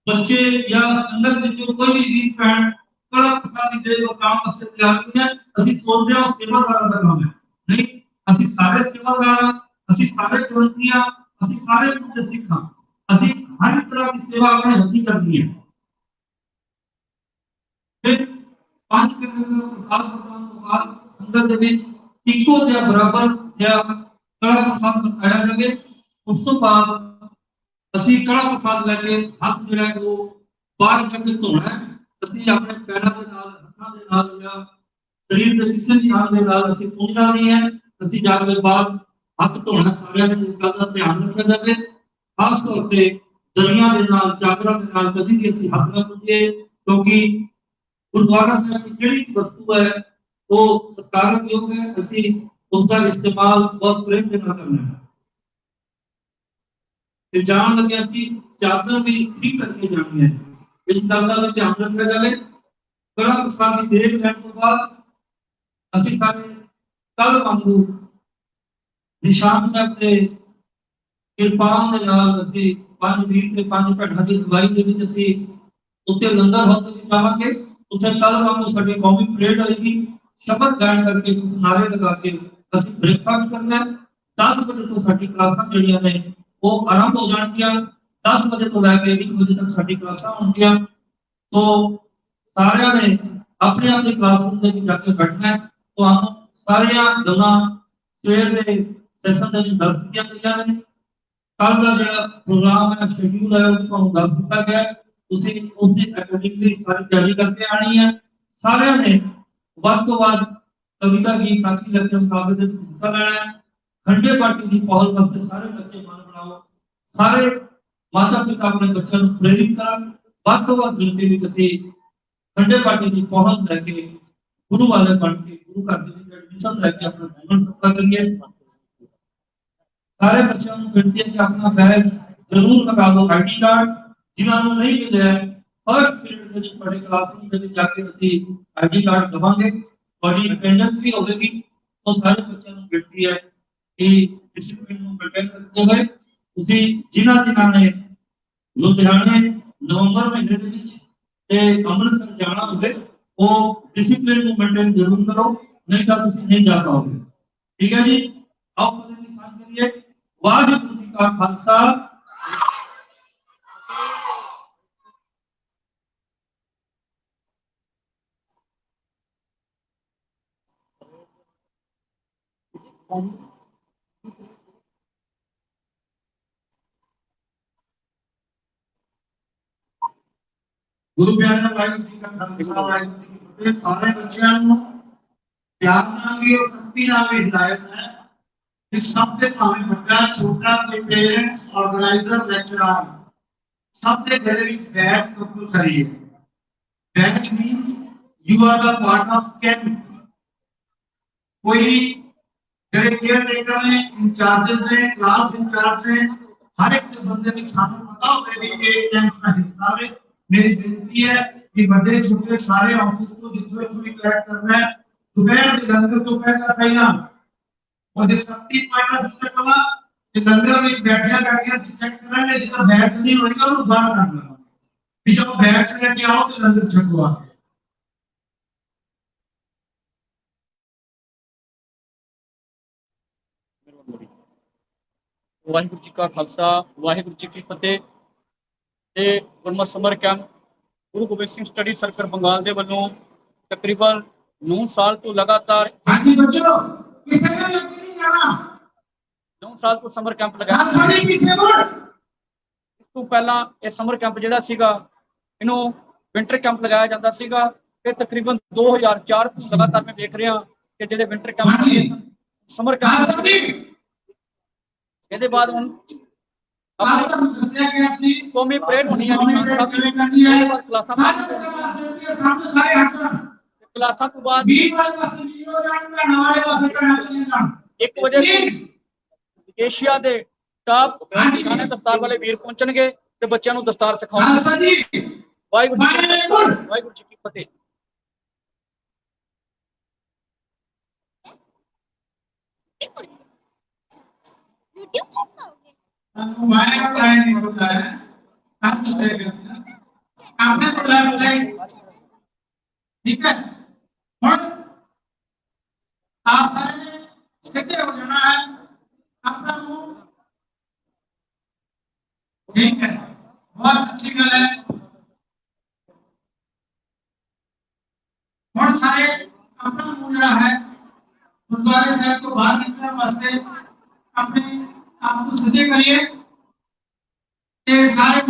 बच्चे या संगत विचों कोई भी वीर भैन कड़ा प्रसाद दे वो काम वास्ते तैयार नहीं है। ਅਸੀਂ ਸੋਚਦੇ ਹਾਂ ਸੇਵਾਦਾਰਾਂ ਦਾ ਕੰਮ ਹੈ, ਨਹੀਂ, ਅਸੀਂ ਸਾਰੇ ਸੇਵਾਦਾਰ ਹਾਂ, ਅਸੀਂ ਸਾਰੇ ਗ੍ਰੰਥੀਆਂ, ਅਸੀਂ ਸਾਰੇ ਪੂਰੇ ਸਿੱਖ ਹਾਂ, ਅਸੀਂ ਹਰ ਤਰ੍ਹਾਂ ਦੀ ਸੇਵਾ ਆਪਣੇ ਹੱਥੀਂ ਕਰਨੀ ਹੈ। ਫਿਰ ਪੰਜ ਕਿਰਤ ਦਾ ਪ੍ਰਸਾਦ ਵਰਤਾਉਣ ਤੋਂ ਬਾਅਦ ਸੰਗਤ ਦੇ ਵਿੱਚ ਇੱਕੋ ਜਿਹਾ ਬਰਾਬਰ ਜਿਹਾ ਕੜਾ ਪ੍ਰਸਾਦ ਵਰਤਾਇਆ ਜਾਵੇ। ਉਸ ਤੋਂ ਬਾਅਦ ਅਸੀਂ ਕੜਾ ਪ੍ਰਸਾਦ ਲੈ ਕੇ ਹੱਥ ਜਿਹੜਾ ਹੈ ਉਹ ਬਾਹਰ ਜਾ ਕੇ ਧੋਣਾ ਹੈ। ਅਸੀਂ ਆਪਣੇ ਪੈਰਾਂ ਦੇ ਨਾਲ, ਹੱਥਾਂ ਦੇ ਨਾਲ ਜਾਂ ਸਰੀਰ ਦੇ ਕਿਸੇ ਵੀ ਅੰਗ ਦੇ ਨਾਲ ਅਸੀਂ ਪੂੰਝਣਾ ਨਹੀਂ ਹੈ। ਅਸੀਂ ਜਾ ਕੇ ਬਾਹਰ ਹੱਥ ਧੋਣਾ। ਸਾਰਿਆਂ ਨੂੰ ਇਸ ਗੱਲ ਦਾ ਧਿਆਨ ਰੱਖਿਆ ਜਾਵੇ, ਖਾਸ ਤੌਰ ਤੇ ਦਰੀਆਂ ਦੇ ਨਾਲ, ਚਾਦਰਾਂ ਦੇ ਨਾਲ ਕਦੀ ਵੀ ਅਸੀਂ ਹੱਥ ਨਾ ਪੂੰਝੀਏ, ਕਿਉਂਕਿ ਗੁਰਦੁਆਰਾ ਸਾਹਿਬ ਦੀ ਜਿਹੜੀ ਵਸਤੂ ਹੈ ਉਹ ਸਤਿਕਾਰਯੋਗ ਹੈ। ਅਸੀਂ ਉਸ ਦਾ ਇਸਤੇਮਾਲ ਬਹੁਤ ਪ੍ਰੇਮ ਦੇ ਨਾਲ ਕਰਨਾ ਹੈ। ਤੇ ਜਾਣ ਲੱਗਿਆ ਸੀ ਚਾਦਰ ਵੀ ਠੀਕ ਕਰਕੇ ਜਾਣੀ ਹੈ। ਇਸ ਗੱਲ ਦਾ ਵੀ ਧਿਆਨ ਰੱਖਿਆ ਜਾਵੇ। ਕੜਾ ਪ੍ਰਸਾਦ ਦੀ ਦੇਗ ਲੈਣ ਤੋਂ ਬਾਅਦ ਅਸੀਂ ਸਾਰੇ ਕੱਲ ਵਾਂਗੂ ਨਿਸ਼ਾਨ ਸਾਹਿਬ ਤੇ ਕਿਰਪਾਨ ਦੇ ਨਾਲ ਅਸੀਂ 5 ਵੀਰ ਤੇ 5 ਭੈਣਾਂ ਦੀ ਅਗਵਾਈ ਦੇ ਵਿੱਚ ਅਸੀਂ ਉੱਤੇ ਲੰਗਰ ਹਾਲ ਵਿੱਚ ਜਾਵਾਂਗੇ। ਉੱਥੇ ਕੱਲ ਵਾਂਗੂ ਸਾਡੀ ਕੌਮੀ ਪਰੇਡ ਹੋਏਗੀ। ਸ਼ਬਦ ਗਾਇਨ ਕਰਕੇ ਕੁਝ ਨਾਰੇ ਲਗਾ ਕੇ ਅਸੀਂ ਬ੍ਰੇਕਫਾਸਟ ਕਰਨਾ। 10 ਵਜੇ ਤੋਂ ਸਾਡੀ ਕਲਾਸਾਂ ਜਿਹੜੀਆਂ ਨੇ ਉਹ ਆਰੰਭ ਹੋ ਜਾਣਗੀਆਂ। 10 ਵਜੇ ਤੋਂ ਲੈ ਕੇ 1 ਵਜੇ ਤੱਕ ਸਾਡੀ ਕਲਾਸਾਂ ਹੋਣਗੀਆਂ। तो सारिਆਂ ने अपने अपने क्लासरूम ਦੇ ਵਿੱਚ ਜਾ ਕੇ ਬੈਠਣਾ ਹੈ। ਤੁਹਾਨੂੰ ਸਾਰੀਆਂ ਗੱਲਾਂ ਸਵੇਰ ਦੇ ਸੈਸ਼ਨ ਦੇ ਵਿੱਚ ਦੱਸ ਦਿੱਤੀਆਂ ਗਈਆਂ ਨੇ। ਕੱਲ ਦਾ ਜਿਹੜਾ ਪ੍ਰੋਗਰਾਮ ਹੈ, ਸ਼ੈਡਿਊਲ ਹੈ, ਉਹ ਤੁਹਾਨੂੰ ਦੱਸ ਦਿੱਤਾ ਗਿਆ। ਤੁਸੀਂ ਉਸ ਦੇ ਅਕੋਰਡਿੰਗਲੀ ਸਾਰੀ ਤਿਆਰੀ ਕਰਕੇ ਆਣੀ ਹੈ। ਸਾਰਿਆਂ ਨੇ ਵੱਧ ਤੋਂ ਵੱਧ ਕਵਿਤਾ ਗੀਤ ਸਾਥੀ ਲੈਕਚਰ ਮੁਕਾਬਲੇ ਦੇ ਵਿੱਚ ਹਿੱਸਾ ਲੈਣਾ ਹੈ। ਖੰਡੇ ਪਾਰਟੀ ਦੀ ਪਹੁਲ ਵਾਸਤੇ ਸਾਰੇ ਬੱਚੇ ਮਨ ਬਣਾਓ। ਸਾਰੇ ਮਾਤਾ ਪਿਤਾ ਆਪਣੇ ਬੱਚਿਆਂ ਨੂੰ ਪ੍ਰੇਰਿਤ ਕਰਨ। ਵੱਧ ਤੋਂ ਵੱਧ ਗਿਣਤੀ ਵਿੱਚ ਅਸੀਂ ਖੰਡੇ ਪਾਰਟੀ ਦੀ ਪਹੁੰਚ ਲੈ ਕੇ ਗੁਰੂ ਵਾਲੇ ਬਣ ਕੇ ਗੁਰੂ ਘਰ ਦੇ ਵਿੱਚ ਐਡਮਿਸ਼ਨ ਲੈ ਕੇ ਆਪਣਾ ਜੀਵਨ ਸਫਲ ਕਰੀਏ। ਸਾਰੇ ਬੱਚਿਆਂ ਨੂੰ ਬੇਨਤੀ ਹੈ ਕਿ ਆਪਣਾ ਬੈਗ ਜ਼ਰੂਰ ਲਗਾ ਲਓ। ਆਈਡੀ ਕਾਰਡ ਜਿਨ੍ਹਾਂ ਨੂੰ ਨਹੀਂ ਮਿਲਿਆ ਫਸਟ ਪੀਰੀਅਡ ਦੇ ਵਿੱਚ ਤੁਹਾਡੇ ਕਲਾਸਰੂਮ ਦੇ ਵਿੱਚ ਜਾ ਕੇ ਅਸੀਂ ਆਈਡੀ ਕਾਰਡ ਦਵਾਂਗੇ। ਤੁਹਾਡੀ ਅਟੈਂਡੈਂਸ ਵੀ ਹੋਵੇਗੀ। तो सारे बच्चों को बेनती है कि डिसिप्लिन ਨੂੰ ਮੇਨਟੇਨ ਕਰਦੇ ਹੋਏ ਤੁਸੀਂ ਜਿਨ੍ਹਾਂ ਨੇ ਲੁਧਿਆਣੇ ਨਵੰਬਰ ਮਹੀਨੇ ਦੇ ਵਿੱਚ ਤੇ ਅੰਮ੍ਰਿਤਸਰ ਜਾਣਾ ਹੋਵੇ ਉਹ ਡਿਸਿਪਲਿਨ ਨੂੰ ਮੇਨਟੇਨ ਜ਼ਰੂਰ ਕਰੋ, ਨਹੀਂ ਤਾਂ ਤੁਸੀਂ ਨਹੀਂ ਜਾ ਪਾਓਗੇ। ਠੀਕ ਹੈ ਜੀ। ਆਓ ਪਤਾ ਦੀ ਸਾਂਝ ਕਰੀਏ। ਵਾਹਿਗੁਰੂ ਜੀ ਕਾ ਖਾਲਸਾ गुरु प्यारे वाहिगुरू जी का खालसा वाहिगुरू जी की फतेह। सारे बच्चों ਨੂੰ ਪਿਆਰ ਨਾਲ ਵੀ और शक्ति ਨਾਲ भी हिदायत है कि सब ਦੇ ਭਾਵੇਂ ਵੱਡਾ ਛੋਟਾ ਕੋਈ ਪੇਰੈਂਟਸ ਆਰਗੇਨਾਈਜ਼ਰ ਲੈਕਚਰਰ सब ਦੇ ਘਰੇ ਵਿੱਚ ਬੈਠ ਕੰਪਲਸਰੀ ਹੈ। ਬੈਠ means you are the part of camp. ਕੋਈ ਜਿਹੜੇ ਕੇਅਰ ਟੇਕਰ ਨੇ, ਇੰਚਾਰजेस ਨੇ, ਕਲਾਸ ਇੰਚਾਰਜ ਨੇ, ਹਰ ਇੱਕ ਬੰਦੇ ਨੂੰ ਸਾਨੂੰ ਪਤਾ ਹੋਵੇ ਕਿ ਇਹ ਕੈਂਪ ਦਾ ਹਿੱਸਾ ਹੈ। मेरी बेनती है कि बड़े छोटे सारे ऑफिस को जितने भी कलेक्ट करना है दोपहर के लंगर तो पहला और जो शक्ति पॉइंट तक कला कि लंगर में बैठिया चेक करेंगे जितना बैठ नहीं होगा वो बाहर करना भी जब बैठ लेके आओ तो लंगर छकवा वाहिगुरू जी का खालसा वाहिगुरू जी की फतेह। गुरमत समर कैंप गुरु गोबिंद सिंह स्टडी सर्कल बंगाल के वालों तकरीबन 9 साल तो लगातार 9 साल तो समर कैंप लगाया। इस तो पहला ये समर कैंप जिहड़ा सीगा इन्हों विंटर कैंप लगाया जाता सीगा। ये तकरीबन 2004 तो लगातार मैं देख रहा कि जिहड़े विंटर कैंप समर कैंप ये बाद हुण कौमी परेड होनी है क्लासा तो बाद 1 बजे एशिया के टॉप खाने दस्तार वाले वीर पहुंचणगे ते बच्चों को दस्तार सिखाउणगे। वाहिगुरू जी की फतेह। नहीं होता है आपने तो लेफ्ट राइट, ठीक है। और आप सारे ने सीधे हो जाना है, अपना मुंह, ठीक है, बहुत अच्छी गल है। और सारे अपना मुंह जड़ा है गुरुद्वारे साहब को बाहर निकलने वास्ते अपने आप को सीधे करिए। ये सारे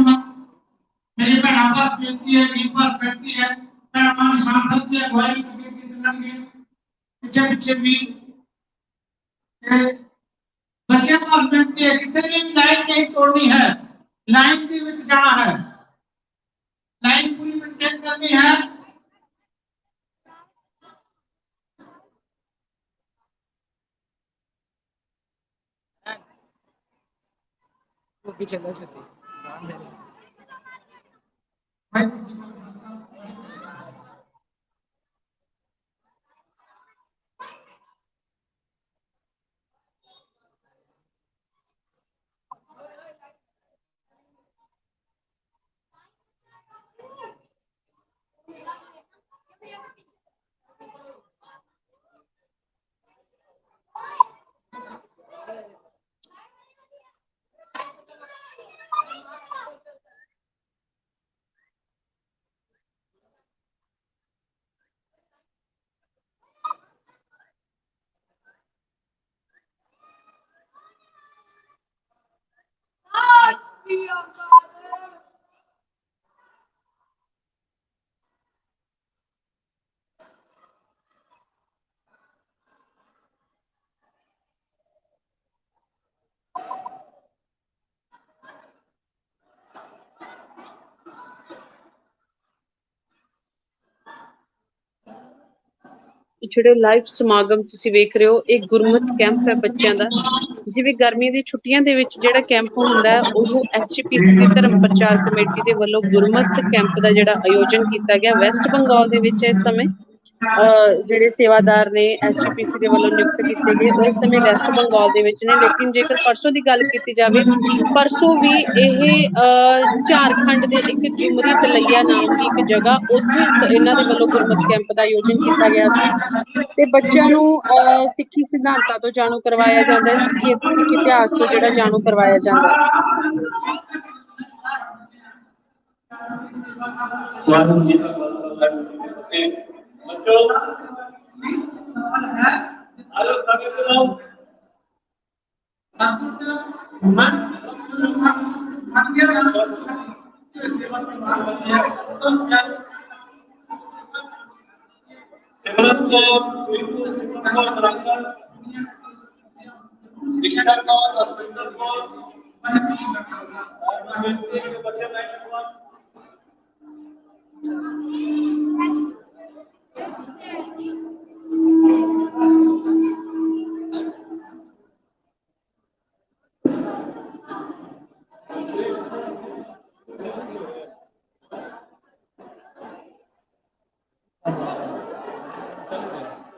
मेरी भैन पास बेनती है, वीर पास बेनती है, मैं अपना निशान साहब की अगुवाई करके चलेंगे पीछे पीछे भी। बच्चे पास बेनती है, किसी ने भी लाइन नहीं तोड़नी है, लाइन के विच जाना है, लाइन पूरी मेंटेन करनी है। वो पीछे बैठ सकते ਜਿਹੜੇ ਲਾਈਵ ਸਮਾਗਮ ਤੁਸੀਂ ਵੇਖ ਰਹੇ ਹੋ ਇਹ ਗੁਰਮਤ ਕੈਂਪ ਹੈ ਬੱਚਿਆਂ ਦਾ। ਜਿਵੇਂ ਗਰਮੀ ਦੀ ਛੁੱਟੀਆਂ ਦੇ ਵਿੱਚ ਜਿਹੜਾ ਕੈਂਪ ਹੁੰਦਾ ਹੈ ਉਹ ਐਸਜੀਪੀਸੀ ਦੀ ਧਰਮ ਪ੍ਰਚਾਰ ਕਮੇਟੀ ਦੇ ਵੱਲੋਂ ਗੁਰਮਤ ਕੈਂਪ ਦਾ ਜਿਹੜਾ ਆਯੋਜਨ ਕੀਤਾ ਗਿਆ ਵੈਸਟ ਬੰਗਾਲ ਦੇ ਵਿੱਚ ਇਸ ਸਮੇਂ ਜਿਹੜੇ ਸੇਵਾਦਾਰ ਨੇ ਐਸਜੀਪੀਸੀ ਦੇ ਵੱਲੋਂ ਨਿਯੁਕਤ ਕੀਤੇ ਗਏ ਉਹ ਇਸ ਸਮੇਂ ਵੈਸਟ ਬੰਗਾਲ ਦੇ ਵਿੱਚ ਨੇ। ਲੇਕਿਨ ਜੇਕਰ ਪਰਸੋਂ ਦੀ ਗੱਲ ਕੀਤੀ ਜਾਵੇ ਪਰਸੋਂ ਵੀ ਇਹ ਝਾਰਖੰਡ ਦੇ ਇੱਕ ਡੁਮਰੀ ਤਲਈਆ ਨਾਮ ਦੀ ਇੱਕ ਜਗ੍ਹਾ ਉੱਥੇ ਇਹਨਾਂ ਦੇ ਵੱਲੋਂ ਗੁਰਮਤ ਕੈਂਪ ਦਾ ਆਯੋਜਨ ਕੀਤਾ ਗਿਆ ਸੀ ਤੇ ਬੱਚਿਆਂ ਨੂੰ ਸਿੱਖੀ ਸਿਧਾਂਤਾਂ ਤੋਂ ਜਾਣੂ ਕਰਵਾਇਆ ਜਾਂਦਾ ਹੈ, ਸਿੱਖ ਇਤਿਹਾਸ ਤੋਂ ਜਿਹੜਾ ਜਾਣੂ ਕਰਵਾਇਆ ਜਾਂਦਾ ਹੈ। ਵਾਹਿਗੁਰੂ ਜੀ ਕਾ ਖਾਲਸਾ ਵਾਹਿਗੁਰੂ ਜੀ ਕੀ ਫਤਿਹ। ਬੱਚੋ सवाल है ਆਲੋ ਸਾਡੇ ਕੋਲ सतगुरु मन के सेवा की बात होती है तो क्या ਸਿਮਰਨ ਕੌਰ ਬਿਲਕੁਲ ਸਿਮਰਨ ਕੌਰ ਬਰਾਬਰ ਸਿਕੰਦਰ ਕੌਰ ਅਸਵਿੰਦਰ ਕੌਰ ਬੇਨਤੀ ਹੈ ਕਿ ਬੱਚੇ ਲਾਈਨ ਲਗਵਾ।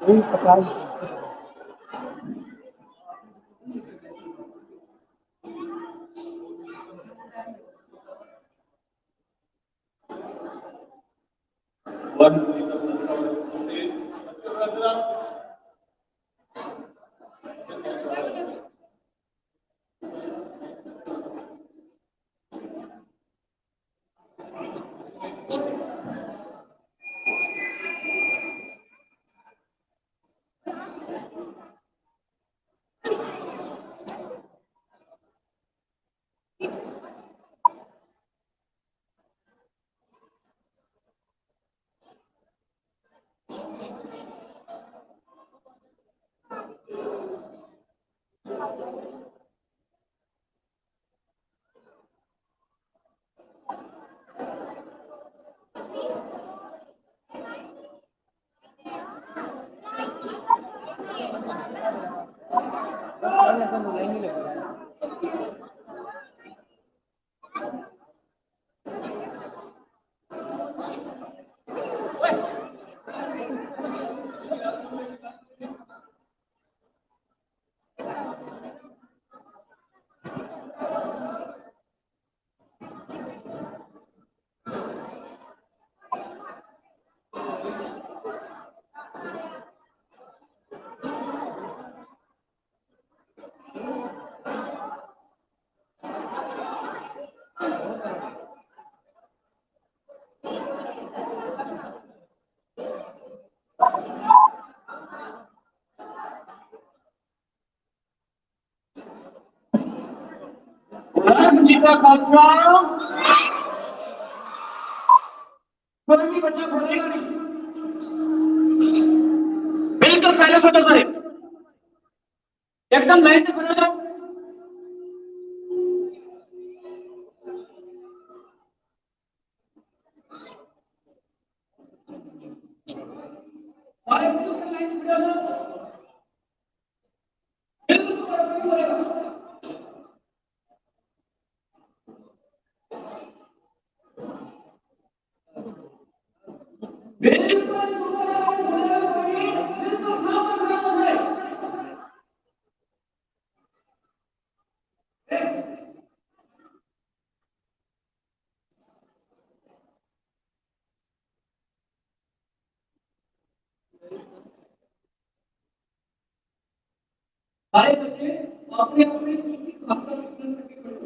कोई पता ਵਾਹਿਗੁਰੂ ਜੀ ਕਾ ਖਾਲਸਾ ਵਾਹਿਗੁਰੂ ਜੀ ਕੀ ਫਤਿਹ। ਬੱਚੋ ਬਰਾਬਰ वाहिगुरू जी का खालसा। कोई भी बच्चा बोलेगा नहीं, बिल्कुल पहले फोटो करे, एकदम लाइन से खड़े जाओ। सारे बिल्कुल लाइन से खड़े जाओ, बिल्कुल खड़े जाओ। सारे बच्चे अपने अपने खाता विश्लेषण करके खड़े हो।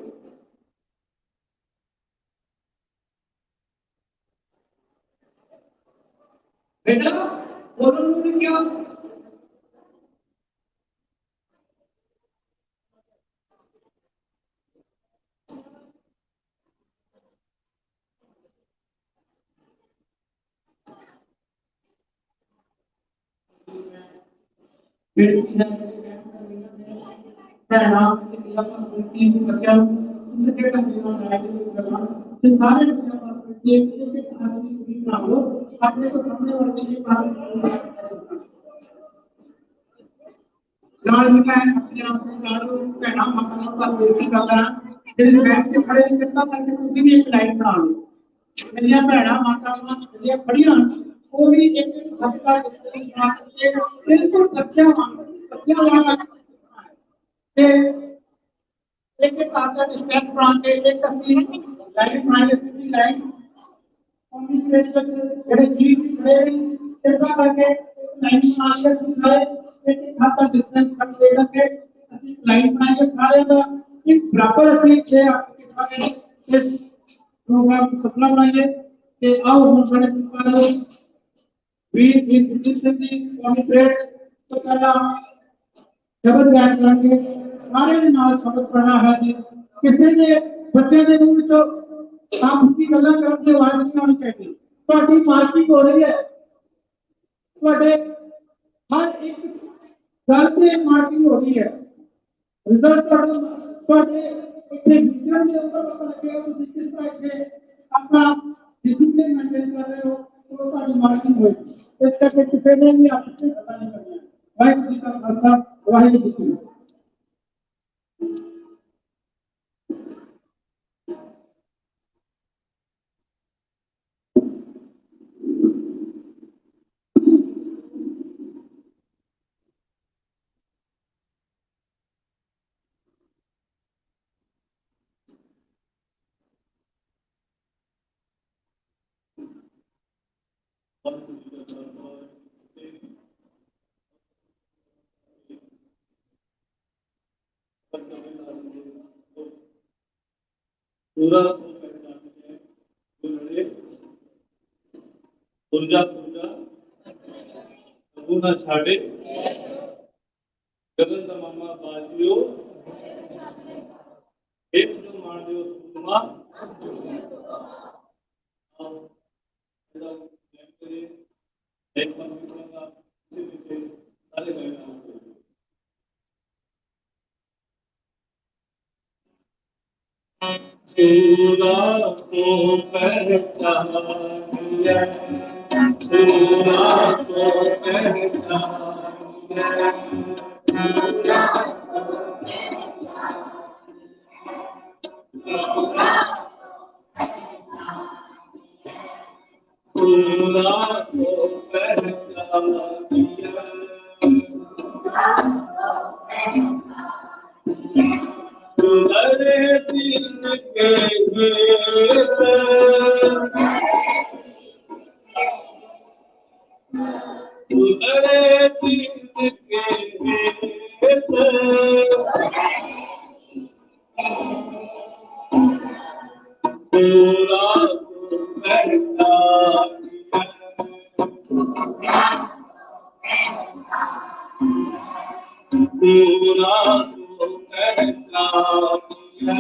बेटा बोलो तुमने क्या मेरिया भैन मातावां ਜਿਹੜੀਆਂ ਖੜੀਆਂ ਉਹ ਵੀ ਇੱਕ ਹੱਦ ਤੱਕ बिल्कुल बच्चा वाला ਤੇ एक एक आपका डिस्कस बना के एक असली लाइन बनाई असली लाइन उनकी स्टेज पर ਜਿਹੜੇ गीत से किरपा करके लाइन बना के सारे एक एक हाथ का डिस्टेंस रख दे करके असली लाइन बनाई के सारे का एक बराबर असली छे आपके इस प्रोग्राम को सफल बनाइए कि आओ हम बड़े पालो वीर वीर सिंह जी कॉर्पोरेट तो कला शब्द गायन करके सारे ਦੇ ਨਾਲ ਸ਼ਬਦ ਪੜਨਾ ਹੈ ਜੀ ਕਿਸੇ ਦੇ ਬੱਚੇ ਦੇ ਮੂੰਹ ਵਿੱਚੋਂ ਆਪ ਉੱਚੀ ਗੱਲਾਂ ਕਰਨ ਦੀ ਆਵਾਜ਼ ਨਹੀਂ ਆਉਣੀ ਚਾਹੀਦੀ ਤੁਹਾਡੀ ਮਾਰਕਿੰਗ ਹੋ ਰਹੀ ਹੈ ਤੁਹਾਡੇ ਹਰ ਇੱਕ ਗੱਲ ਤੇ ਮਾਰਕਿੰਗ ਹੋ ਰਹੀ ਹੈ ਰਿਜ਼ਲਟ ਤੁਹਾਡੇ ਇੱਥੇ ਵਿਸ਼ਿਆਂ ਦੇ ਉੱਪਰ ਪਤਾ ਲੱਗੇਗਾ ਤੁਸੀਂ ਕਿਸ ਤਰ੍ਹਾਂ ਦੇ ਆਪਣਾ ਡਿਸਪਲਿਨ ਮੇਨਟੇਨ ਕਰ ਰਹੇ ਹੋ तो ਤੁਹਾਡੀ ਮਾਰਕਿੰਗ ਹੋਏਗੀ ਇਸ ਕਰਕੇ ਕਿਸੇ ਨੇ ਵੀ ਆਪਸੇ ਪਤਾ ਨਹੀਂ ਕਰਨਾ ਵਾਹਿਗੁਰੂ ਜੀ ਕਾ ਖਾਲਸਾ ਵਾਹਿਗੁਰੂ ਜੀ ਕੀ ਫਤਿਹ। पूरा पूजा पूजा प्रभु ना छाड़े गगन तमामा बाजियो एक जो मान दियो सुमा एक पंक्ति का सारे गाना सूरा को पहचानिया सूरा को पहचानिया सूरा को पहचानिया सुंदर दिन के गीत सुंदर दिन के गीत सूरा को पहचानिया पूरा को पहचानिया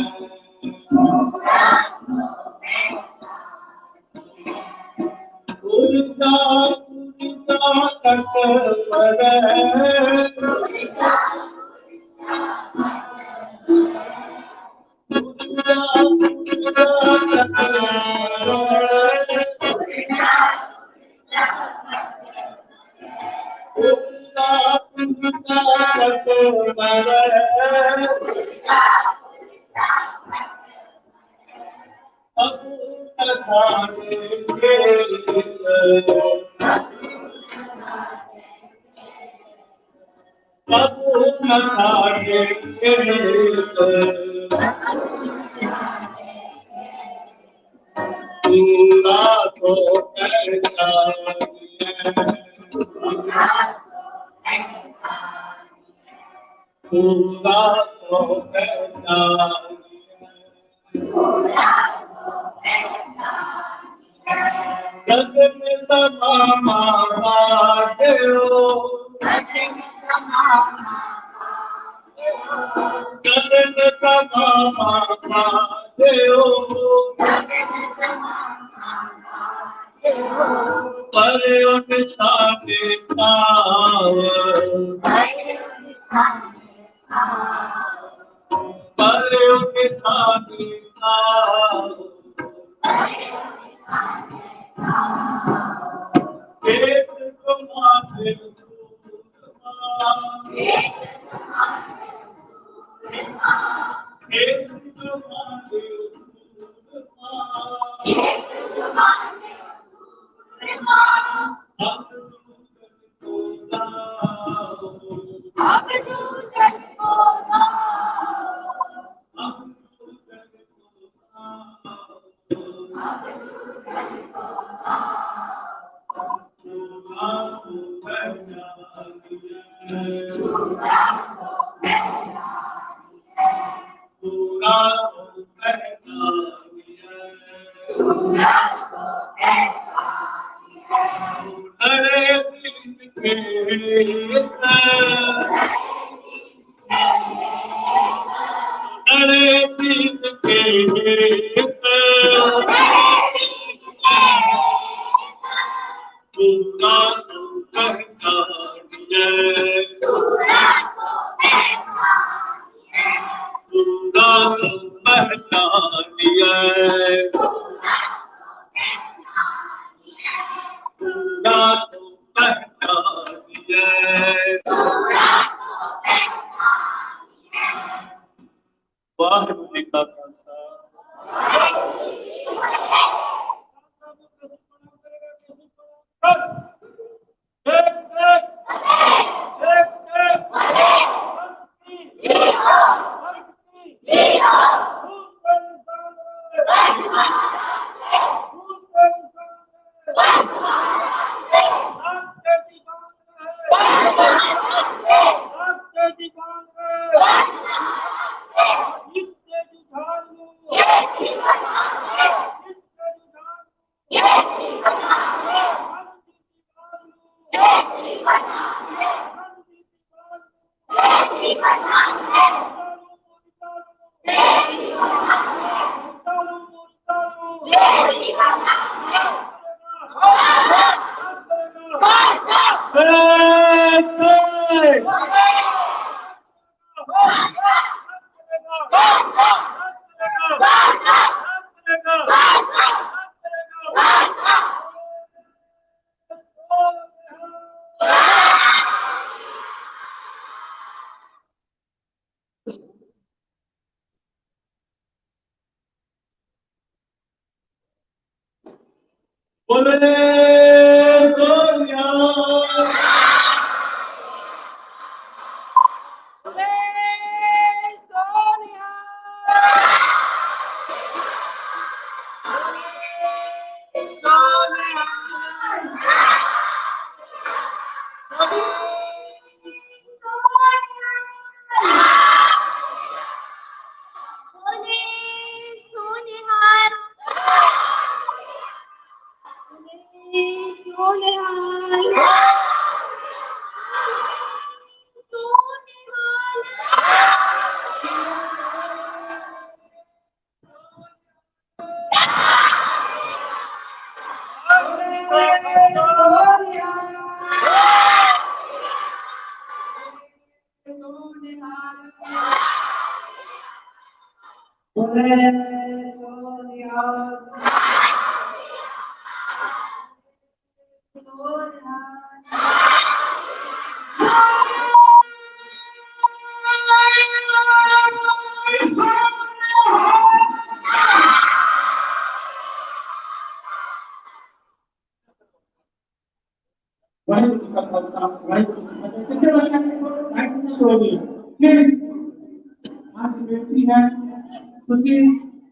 ਤੁਸੀਂ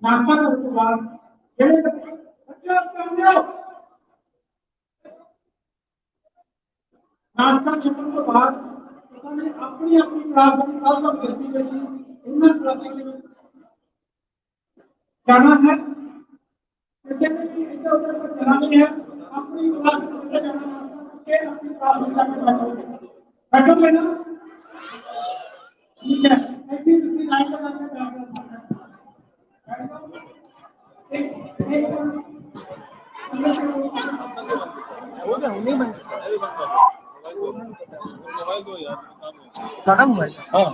ਨਾਸ਼ਤਾ ਕਰਨ ਤੋਂ ਬਾਅਦ ਜਿਹੜੇ ਬੱਚੇ ਕੰਮ ਲਿਓ ਨਾਸ਼ਤਾ ਛਕਣ ਤੋਂ ਬਾਅਦ ਉਹਨਾਂ ਨੇ ਆਪਣੀ ਆਪਣੀ ਕਲਾਸ ਦੀ ਸਾਲ ਦਾ ਗਿਣਤੀ ਵਿੱਚ ਇਹਨਾਂ ਕਲਾਸਾਂ ਦੇ ਵਿੱਚ ਜਾਣਾ ਹੈ ਕਿਸੇ ਨੇ ਵੀ ਇੱਧਰ ਉੱਧਰ ਕੋਈ ਜਾਣਾ नहीं है अपनी क्लास में जाना है अपनी क्लास में जाकर बैठोगे ना ठीक है ऐसी दूसरी लाइन लगा के सारा मोबाइल हाँ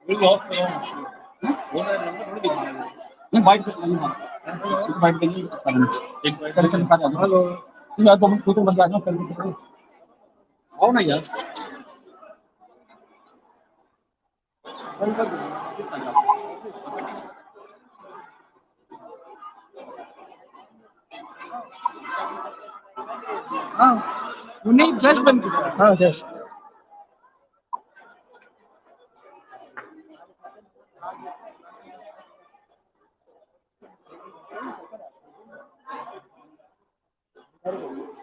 ये ऑफ है वो ना नंबर थोड़ी दिखाना है नहीं बाइट पे नहीं मार एक बाइट पे नहीं करना एक कनेक्शन साथ आ हेलो तुम यार तुम बंद आ जाओ फिर आओ ना यार बंद कर दो हाँ नहीं जस्ट बंद किया हाँ जस्ट बैठो